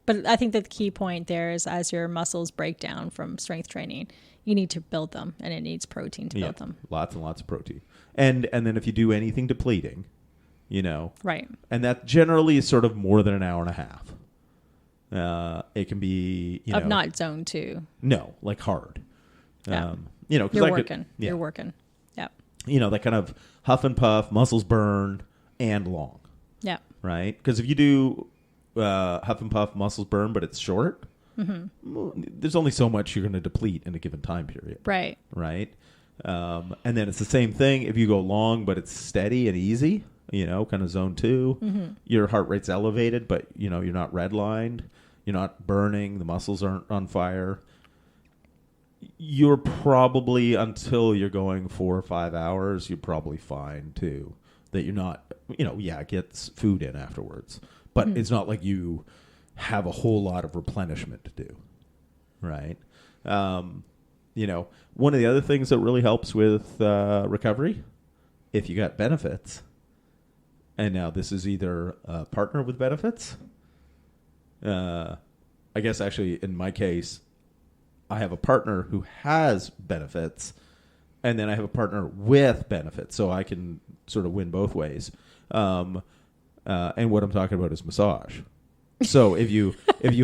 But I think that the key point there is as your muscles break down from strength training, you need to build them, and it needs protein to build them. Lots and lots of protein. And then if you do anything depleting, Right. And that generally is sort of more than an hour and a half. It can be, not zone 2. No, like hard. Yeah. Because You're working. You're working. Yeah. That kind of huff and puff, muscles burn, and long. Yeah. Right? Because if you do huff and puff, muscles burn, but it's short, there's only so much you're going to deplete in a given time period. Right. Right? And then it's the same thing if you go long, but it's steady and easy, kind of zone 2. Your heart rate's elevated, but, you're not redlined. You're not burning. The muscles aren't on fire. You're probably, until you're going 4 or 5 hours, you're probably fine, too. That you're not, it gets food in afterwards. But it's not like you have a whole lot of replenishment to do, right? One of the other things that really helps with recovery, if you got benefits, and now this is either a partner with benefits, I guess actually in my case, I have a partner who has benefits, and then I have a partner with benefits, so I can sort of win both ways. And what I'm talking about is massage. So if you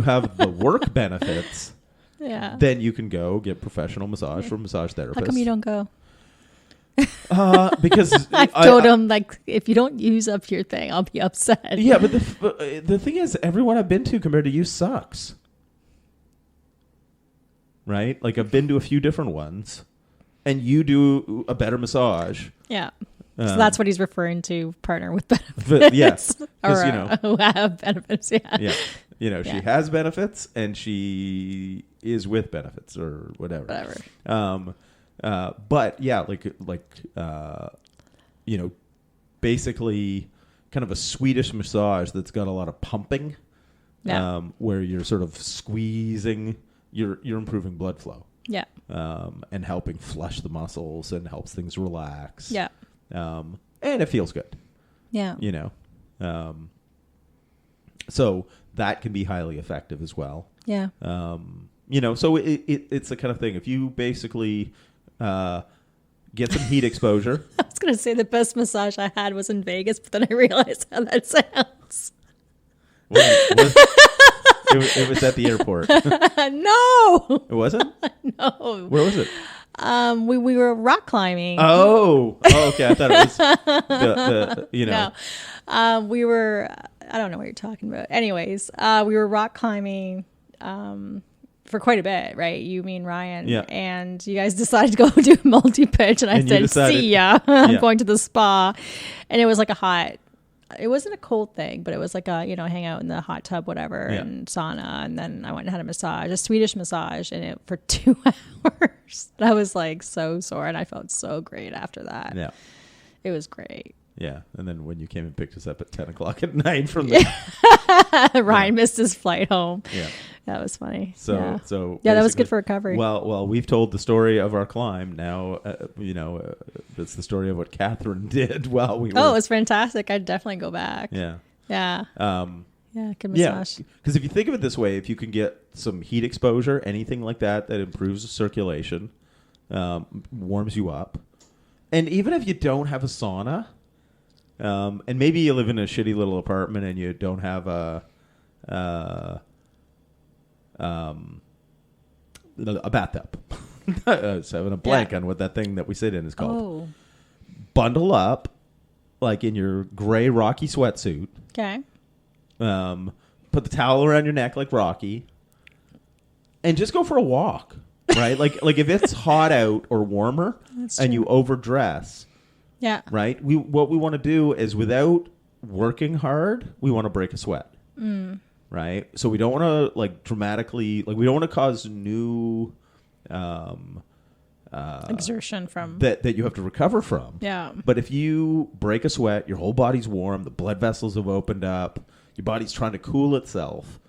have the work benefits, then you can go get professional massage from a massage therapist. How come you don't go? Because I've told him, like, if you don't use up your thing, I'll be upset. Yeah, but the thing is, everyone I've been to compared to you sucks. Right? Like, I've been to a few different ones, and you do a better massage. Yeah. So that's what he's referring to, partner with benefits. Yes. Or who have benefits, Yeah. She has benefits, and she is with benefits, or whatever. But, yeah, basically kind of a Swedish massage that's got a lot of pumping, where you're sort of squeezing, you're improving blood flow. Yeah. And helping flush the muscles and helps things relax. Yeah. And it feels good. Yeah. So that can be highly effective as well. Yeah. So it's the kind of thing. If you basically get some heat exposure. I was going to say the best massage I had was in Vegas, but then I realized how that sounds. It was at the airport. No. It wasn't? No. Where was it? We were rock climbing. Oh, okay. I thought it was No. We were, I don't know what you're talking about. Anyways, we were rock climbing for quite a bit, right? You, me, and Ryan. Yeah. And you guys decided to go do multi-pitch, and I said, see ya. I'm going to the spa. And it was like it wasn't a cold thing, but it was like hang out in the hot tub, whatever, and sauna. And then I went and had a massage, a Swedish massage, and it for 2 hours. And I was like so sore, and I felt so great after that. Yeah. It was great. Yeah. And then when you came and picked us up at 10 o'clock at night from the... Ryan missed his flight home. Yeah. That was funny. So that was good for recovery. Well, we've told the story of our climb. Now, that's the story of what Catherine did while we were... Oh, it was fantastic. I'd definitely go back. Yeah. Yeah. Good massage. Because if you think of it this way, if you can get some heat exposure, anything like that improves the circulation, warms you up. And even if you don't have a sauna, and maybe you live in a shitty little apartment and you don't have a bathtub. I was having a blank on what that thing that we sit in is called. Oh. Bundle up, like in your gray Rocky sweatsuit. Okay. Put the towel around your neck like Rocky, and just go for a walk. Right? like if it's hot out or warmer and you overdress. Yeah. Right? What we want to do is, without working hard, we want to break a sweat. Right? So we don't want to dramatically, we don't want to cause new exertion from that you have to recover from. Yeah. But if you break a sweat, your whole body's warm, the blood vessels have opened up, your body's trying to cool itself.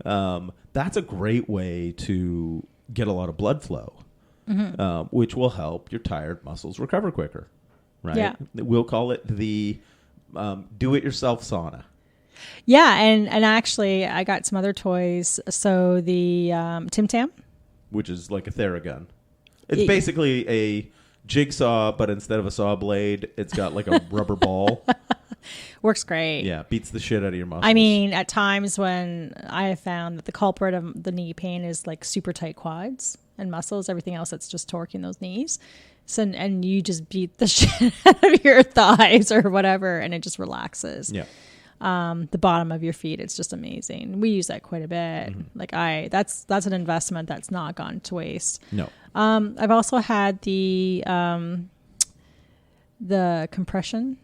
That's a great way to get a lot of blood flow, which will help your tired muscles recover quicker. Right? Yeah. We'll call it the do-it-yourself sauna. Yeah, and actually, I got some other toys. So the Tim Tam. Which is like a Theragun. It's basically a jigsaw, but instead of a saw blade, it's got like a rubber ball. Works great. Yeah, beats the shit out of your muscles. I mean, at times when I have found that the culprit of the knee pain is like super tight quads and muscles, everything else that's just torquing those knees. So, and you just beat the shit out of your thighs or whatever, and it just relaxes. Yeah. The bottom of your feet, it's just amazing. We use that quite a bit. Like that's an investment that's not gone to waste. No. I've also had the compression.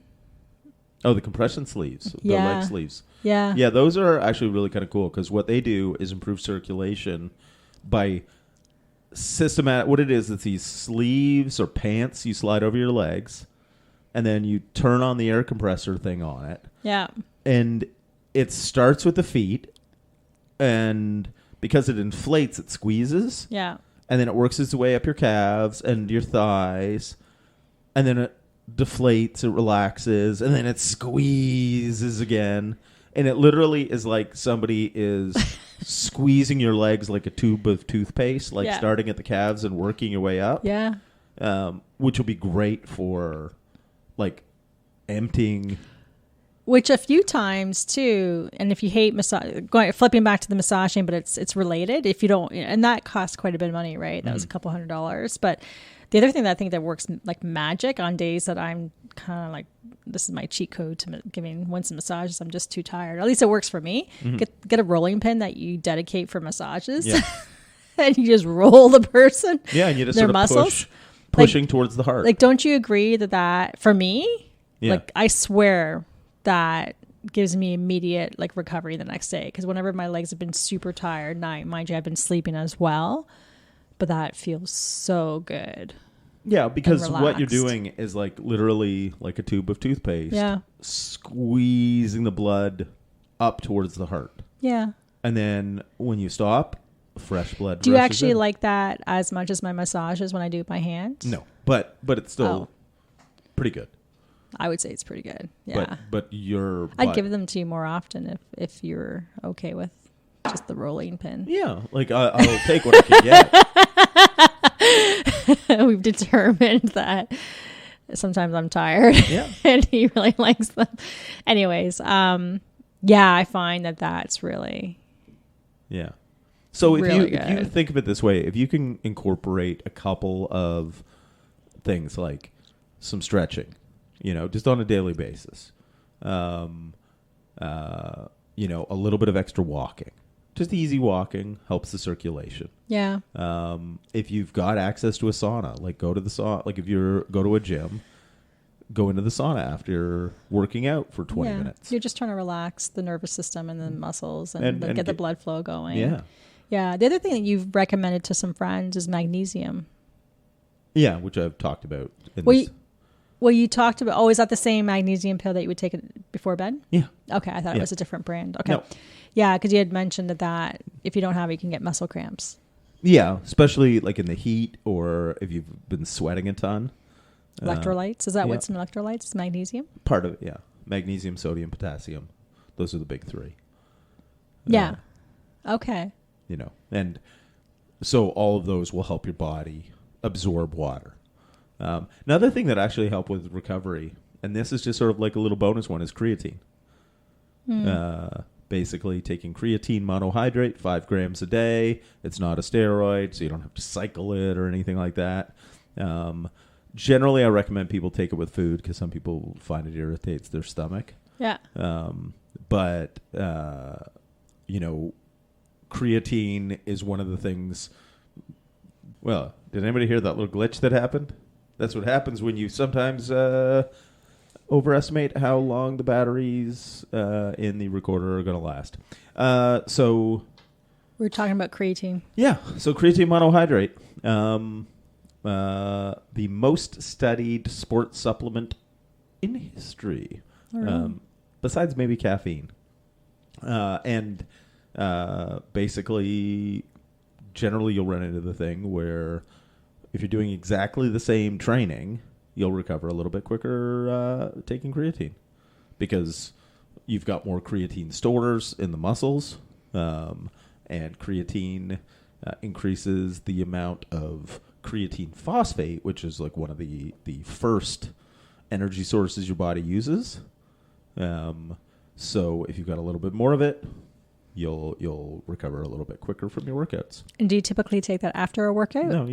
Oh, the compression sleeves, the leg sleeves. Yeah. Yeah, those are actually really kind of cool because what they do is improve circulation by systematic. What it is, it's these sleeves or pants you slide over your legs, and then you turn on the air compressor thing on it. Yeah. And it starts with the feet, and because it inflates, it squeezes. Yeah. And then it works its way up your calves and your thighs, and then it deflates, it relaxes, and then it squeezes again. And it literally is like somebody is squeezing your legs like a tube of toothpaste, like starting at the calves and working your way up. Yeah. Which will be great for like emptying. Which a few times too, and if you hate flipping back to the massaging, but it's related. If you don't, and that costs quite a bit of money, right? That was a couple $100. But the other thing that I think that works like magic on days that I'm kind of like, this is my cheat code to giving Winston massages. I'm just too tired. Or at least it works for me. Get a rolling pin that you dedicate for massages, and you just roll the person. Yeah, and you just their sort of muscles pushing towards the heart. Like, don't you agree that for me, Yeah. like I swear that gives me immediate like recovery the next day, because whenever my legs have been super tired, mind you, I've been sleeping as well, but that feels so good. Yeah, because what you're doing is like literally like a tube of toothpaste, squeezing the blood up towards the heart. Yeah. And then when you stop, fresh blood. Do you actually like that as much as my massages when I do it by hand? No, but it's still pretty good. I would say it's pretty good. Yeah. But I'd give them to you more often if you're okay with just the rolling pin. Yeah, like I'll take what I can get. We've determined that sometimes I'm tired. Yeah. And he really likes them. Anyways, I find that that's really So if really you think of it this way, if you can incorporate a couple of things like some stretching, just on a daily basis, a little bit of extra walking, just easy walking helps the circulation. Yeah. If you've got access to a sauna, like go to the sauna, like if go to a gym, go into the sauna after working out for 20 minutes. You're just trying to relax the nervous system and the muscles and get the blood flow going. Yeah. Yeah. The other thing that you've recommended to some friends is magnesium. Yeah, which I've talked about. Well, you talked about, is that the same magnesium pill that you would take before bed? Yeah. Okay, I thought it was a different brand. Okay. No. Yeah, because you had mentioned that if you don't have it, you can get muscle cramps. Yeah, especially like in the heat or if you've been sweating a ton. Electrolytes? Is that what's in electrolytes? Is magnesium? Part of it, yeah. Magnesium, sodium, potassium. Those are the big three. Yeah. Okay. And so all of those will help your body absorb water. Another thing that actually help with recovery, and this is just sort of like a little bonus one, is creatine. Basically taking creatine monohydrate, 5 grams a day. It's not a steroid, so you don't have to cycle it or anything like that. Generally, I recommend people take it with food because some people find it irritates their stomach. Yeah. But creatine is one of the things. Well, did anybody hear that little glitch that happened? That's what happens when you sometimes overestimate how long the batteries in the recorder are going to last. So we're talking about creatine. Yeah, so creatine monohydrate, the most studied sports supplement in history, besides maybe caffeine. And basically, generally you'll run into the thing where if you're doing exactly the same training, you'll recover a little bit quicker taking creatine. Because you've got more creatine stores in the muscles, and creatine increases the amount of creatine phosphate, which is like one of the first energy sources your body uses. So if you've got a little bit more of it, you'll recover a little bit quicker from your workouts. And do you typically take that after a workout? No,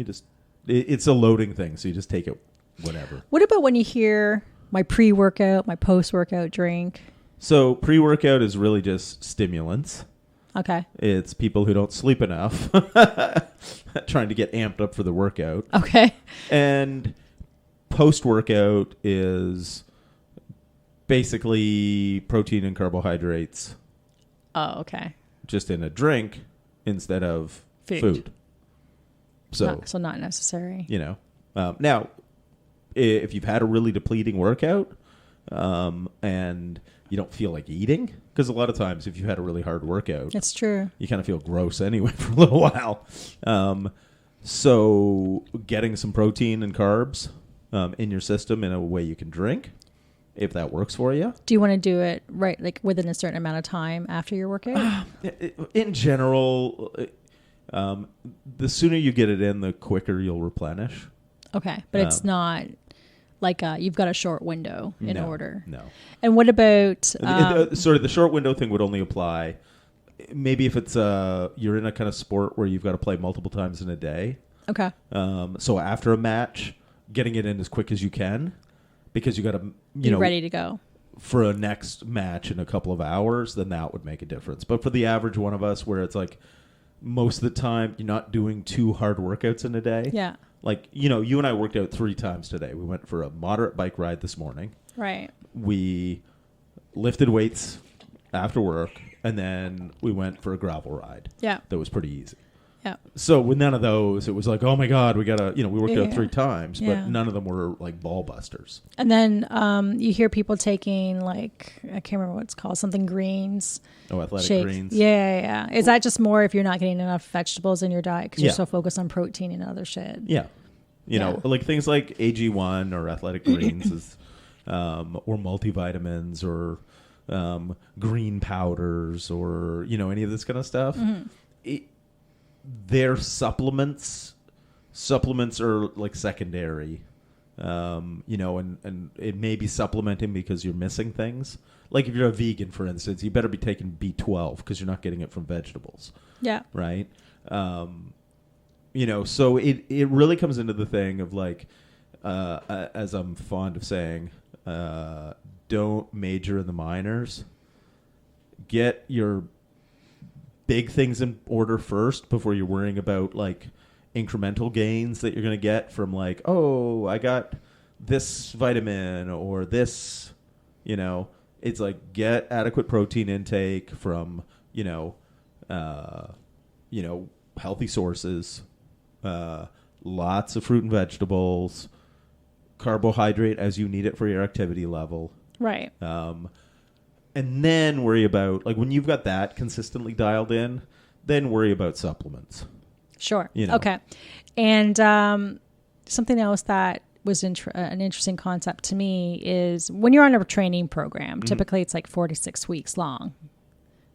it's a loading thing, so you just take it whenever. What about when you hear my pre-workout, my post-workout drink? So pre-workout is really just stimulants. Okay. It's people who don't sleep enough trying to get amped up for the workout. Okay. And post-workout is basically protein and carbohydrates. Oh, okay. Just in a drink instead of food. So not necessary. Now, if you've had a really depleting workout and you don't feel like eating, because a lot of times if you had a really hard workout, it's true, you kind of feel gross anyway for a little while. So getting some protein and carbs in your system in a way you can drink, if that works for you. Do you want to do it right, like within a certain amount of time after your workout? In general, the sooner you get it in, the quicker you'll replenish. Okay, but it's not like you've got a short window in order. No. And what about... Sorry, the short window thing would only apply maybe if it's you're in a kind of sport where you've got to play multiple times in a day. Okay. So after a match, getting it in as quick as you can, because you got to, be ready to go for a next match in a couple of hours, then that would make a difference. But for the average one of us, where it's like most of the time you're not doing 2 hard workouts in a day. Yeah. Like, you and I worked out 3 times today. We went for a moderate bike ride this morning. Right. We lifted weights after work, and then we went for a gravel ride. Yeah. That was pretty easy. Yeah. So with none of those, it was like, oh my God, we gotta, we worked out 3 times, but none of them were like ball busters. And then you hear people taking like, I can't remember what it's called, something greens. Oh, athletic greens. Yeah. Is that just more if you're not getting enough vegetables in your diet because you're so focused on protein and other shit? Yeah. You know, like things like AG1 or athletic greens is, or multivitamins or green powders or, any of this kind of stuff. Mm-hmm. They're supplements. Supplements are like secondary, and it may be supplementing because you're missing things. Like if you're a vegan, for instance, you better be taking B12 because you're not getting it from vegetables. Yeah. Right. So it really comes into the thing of like, as I'm fond of saying, don't major in the minors. Get your big things in order first before you're worrying about like incremental gains that you're going to get from like, oh, I got this vitamin or this, it's like get adequate protein intake from, healthy sources, lots of fruit and vegetables, carbohydrate as you need it for your activity level. Right. And then worry about, like, when you've got that consistently dialed in, then worry about supplements. Sure. Okay. And something else that was an interesting concept to me is when you're on a training program, typically it's like 4 to 6 weeks long,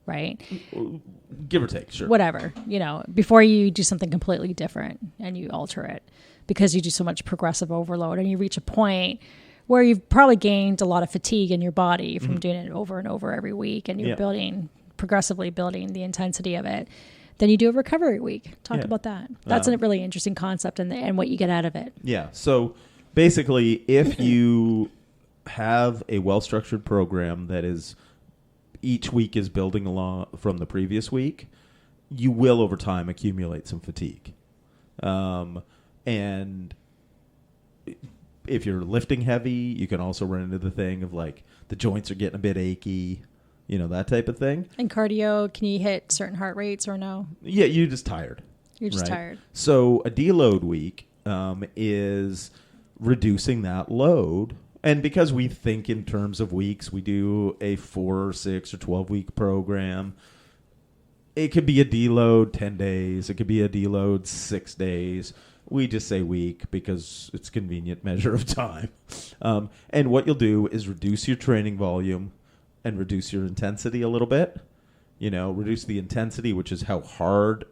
right? Give or take, sure. Whatever, before you do something completely different and you alter it because you do so much progressive overload and you reach a point where you've probably gained a lot of fatigue in your body from doing it over and over every week, and you're progressively building the intensity of it. Then you do a recovery week. Talk about that. That's a really interesting concept and what you get out of it. Yeah. So basically, if you have a well-structured program that is each week is building along from the previous week, you will over time accumulate some fatigue. And if you're lifting heavy, you can also run into the thing of like the joints are getting a bit achy, that type of thing. And cardio, can you hit certain heart rates or no? Yeah, you're just tired. You're just tired. So a deload week is reducing that load. And because we think in terms of weeks, we do a 4 or 6 or 12 week program. It could be a deload 10 days. It could be a deload 6 days. We just say week because it's a convenient measure of time. And what you'll do is reduce your training volume and reduce your intensity a little bit. Reduce the intensity, which is how hard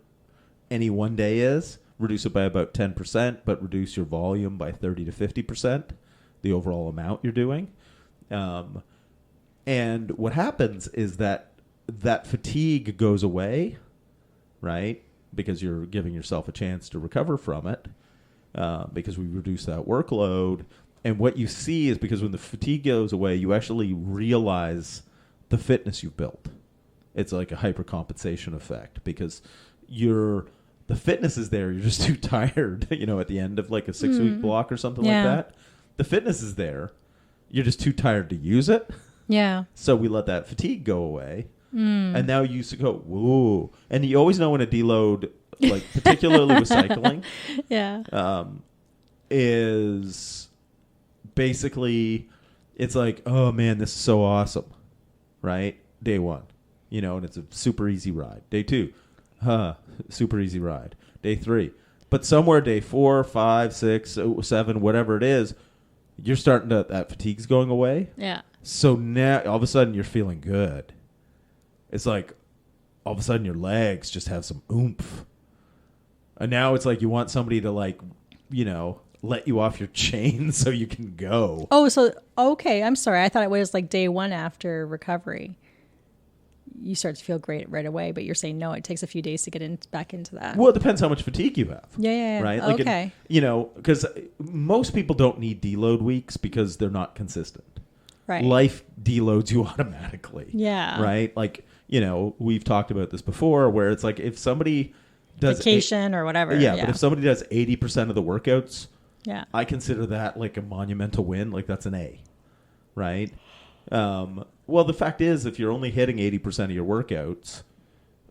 any one day is. Reduce it by about 10%, but reduce your volume by 30 to 50%, the overall amount you're doing. And what happens is that fatigue goes away, right? Because you're giving yourself a chance to recover from it, because we reduce that workload. And what you see is because when the fatigue goes away, you actually realize the fitness you've built. It's like a hypercompensation effect because the fitness is there. You're just too tired, at the end of like a 6-week block or something like that. The fitness is there. You're just too tired to use it. Yeah. So we let that fatigue go away. And now you used to go, whoa. And you always know when a deload, like particularly with cycling, is basically, it's like, oh man, this is so awesome, right? Day 1, and it's a super easy ride. Day 2, super easy ride. Day 3. But somewhere day 4, 5, 6, 7, whatever it is, you're starting to, that fatigue's going away. Yeah. So now all of a sudden you're feeling good. It's like all of a sudden your legs just have some oomph. And now it's like you want somebody to let you off your chain so you can go. Oh, so, okay. I'm sorry. I thought it was like day 1 after recovery. You start to feel great right away, but you're saying no, it takes a few days to get back into that. Well, it depends how much fatigue you have. Yeah. Right? Like okay. Because most people don't need deload weeks because they're not consistent. Right. Life deloads you automatically. Yeah. Right? Like, we've talked about this before where it's like if somebody does vacation or whatever. Yeah, but if somebody does 80% of the workouts, I consider that like a monumental win. Like that's an A. Right? Well, the fact is, if you're only hitting 80% of your workouts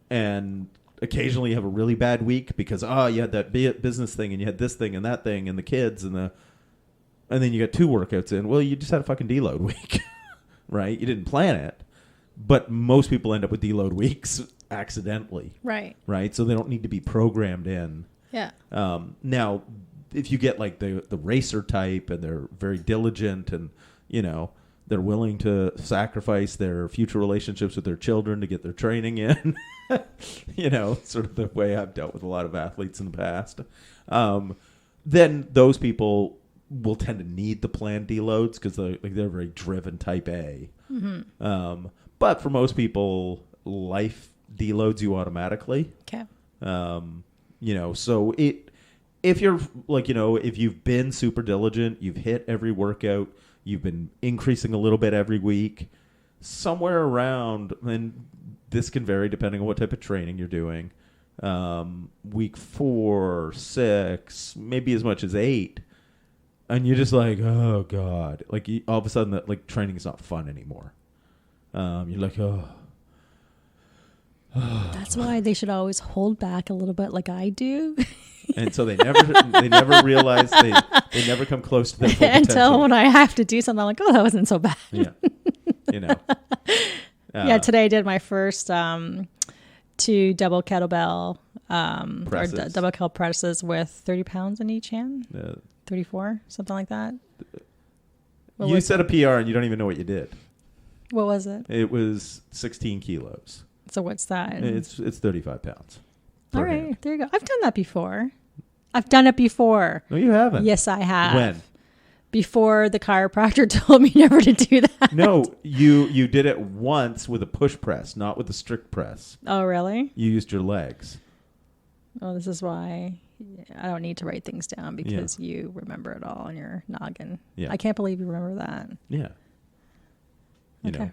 and occasionally you have a really bad week because, you had that business thing and you had this thing and that thing and the kids and then you got 2 workouts in, well, you just had a fucking deload week, right? You didn't plan it, but most people end up with deload weeks accidentally. Right. Right? So they don't need to be programmed in. Yeah. Now, if you get like the racer type and they're very diligent and, they're willing to sacrifice their future relationships with their children to get their training in. Sort of the way I've dealt with a lot of athletes in the past. Then those people will tend to need the planned deloads because they're very driven type A. Mm-hmm. But for most people, life deloads you automatically. Okay. So if you're like, if you've been super diligent, you've hit every workout, you've been increasing a little bit every week, somewhere around, and this can vary depending on what type of training you're doing, week 4, 6, maybe as much as 8, and you're just like, oh God, like all of a sudden that like training is not fun anymore. You're like, oh. That's why they should always hold back a little bit like I do. And so they never realize they never come close to their full potential. Until when I have to do something, I'm like, oh, that wasn't so bad. Yeah. Yeah, today I did my first 2 double kettlebell or double kettlebell presses with 30 pounds in each hand. 34, something like that. You set a PR and you don't even know what you did. What was it? It was 16 kilos. So what's that? It's 35 pounds. All right, hand. There you go. I've done that before. No, you haven't. Yes, I have. When? Before the chiropractor told me never to do that. No, you did it once with a push press, not with a strict press. Oh, really? You used your legs. Oh, this is why I don't need to write things down because you remember it all in your noggin. Yeah. I can't believe you remember that. Yeah. You okay. know.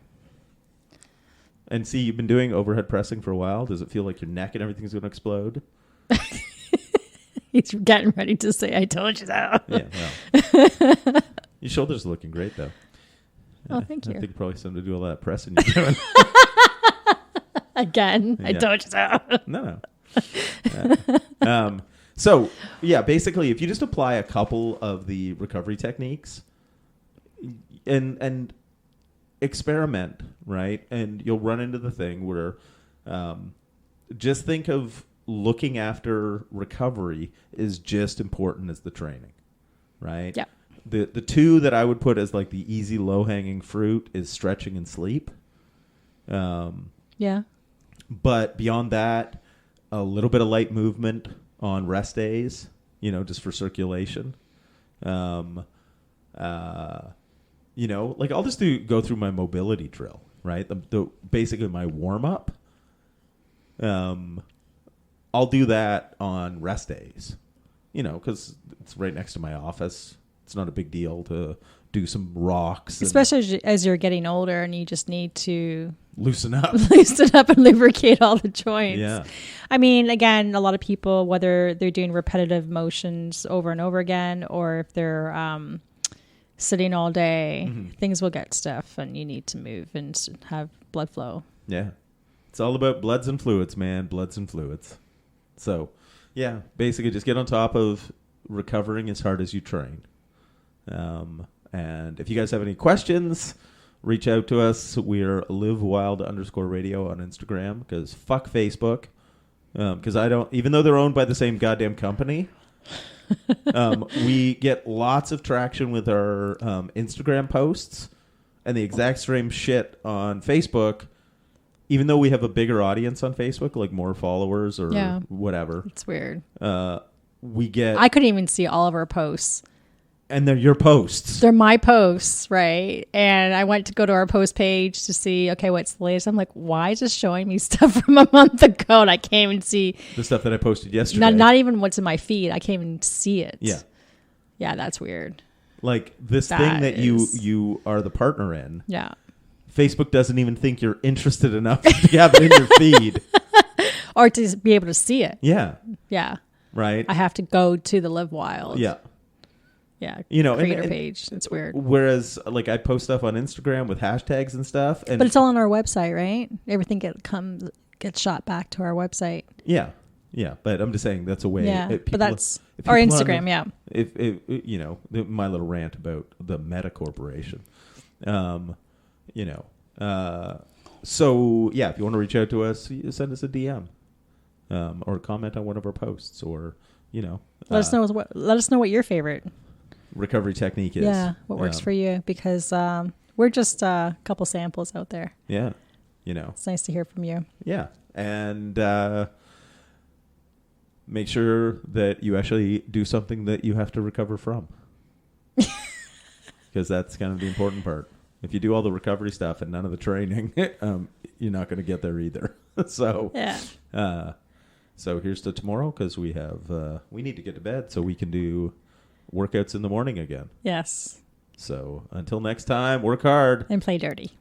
And see, you've been doing overhead pressing for a while. Does it feel like your neck and everything's going to explode? He's getting ready to say, I told you so. Yeah, well. Your shoulders are looking great, though. Oh, thank you. I think probably something to do all that pressing you're doing. Again, I told you so. No. So, yeah, basically, if you just apply a couple of the recovery techniques and experiment, right? And you'll run into the thing where just think of looking after recovery is just important as the training, right? Yeah. The 2 that I would put as like the easy low-hanging fruit is stretching and sleep. Yeah. But beyond that, a little bit of light movement on rest days, just for circulation. Like I'll just go through my mobility drill, right? Basically my warm up. I'll do that on rest days, because it's right next to my office. It's not a big deal to do some rocks. Especially as you're getting older and you just need to loosen up and lubricate all the joints. Yeah. I mean, again, a lot of people, whether they're doing repetitive motions over and over again, or if they're sitting all day, things will get stiff and you need to move and have blood flow. Yeah. It's all about bloods and fluids, man. Bloods and fluids. So, yeah, basically just get on top of recovering as hard as you train. And if you guys have any questions, reach out to us. We're livewild_radio on Instagram, because fuck Facebook. Because even though they're owned by the same goddamn company, we get lots of traction with our Instagram posts and the exact same shit on Facebook. Even though we have a bigger audience on Facebook, like more followers or whatever. It's weird. We get... I couldn't even see all of our posts. And they're your posts. They're my posts, right? And I went to go to our post page to see, okay, what's the latest? I'm like, why is this showing me stuff from a month ago? And I can't even see... The stuff that I posted yesterday. Not even what's in my feed. I can't even see it. Yeah. Yeah, that's weird. Like this thing that you are the partner in. Yeah. Facebook doesn't even think you're interested enough to have it in your feed. Or to be able to see it. Yeah. Yeah. Right? I have to go to the Live Wild. Yeah. Yeah. Creator page. It's weird. Whereas, like, I post stuff on Instagram with hashtags and stuff. But it's all on our website, right? Everything gets shot back to our website. Yeah. Yeah. But I'm just saying that's a way. Yeah. But that's... Or Instagram, yeah. My little rant about the Meta Corporation. So yeah, if you want to reach out to us, send us a DM, or comment on one of our posts, or let us know what your favorite recovery technique is. Yeah, what works for you, because we're just a couple samples out there. Yeah, it's nice to hear from you. Yeah, and make sure that you actually do something that you have to recover from, because that's kind of the important part. If you do all the recovery stuff and none of the training, you're not going to get there either. So, yeah. So here's to tomorrow, because we need to get to bed so we can do workouts in the morning again. Yes. So until next time, work hard and play dirty.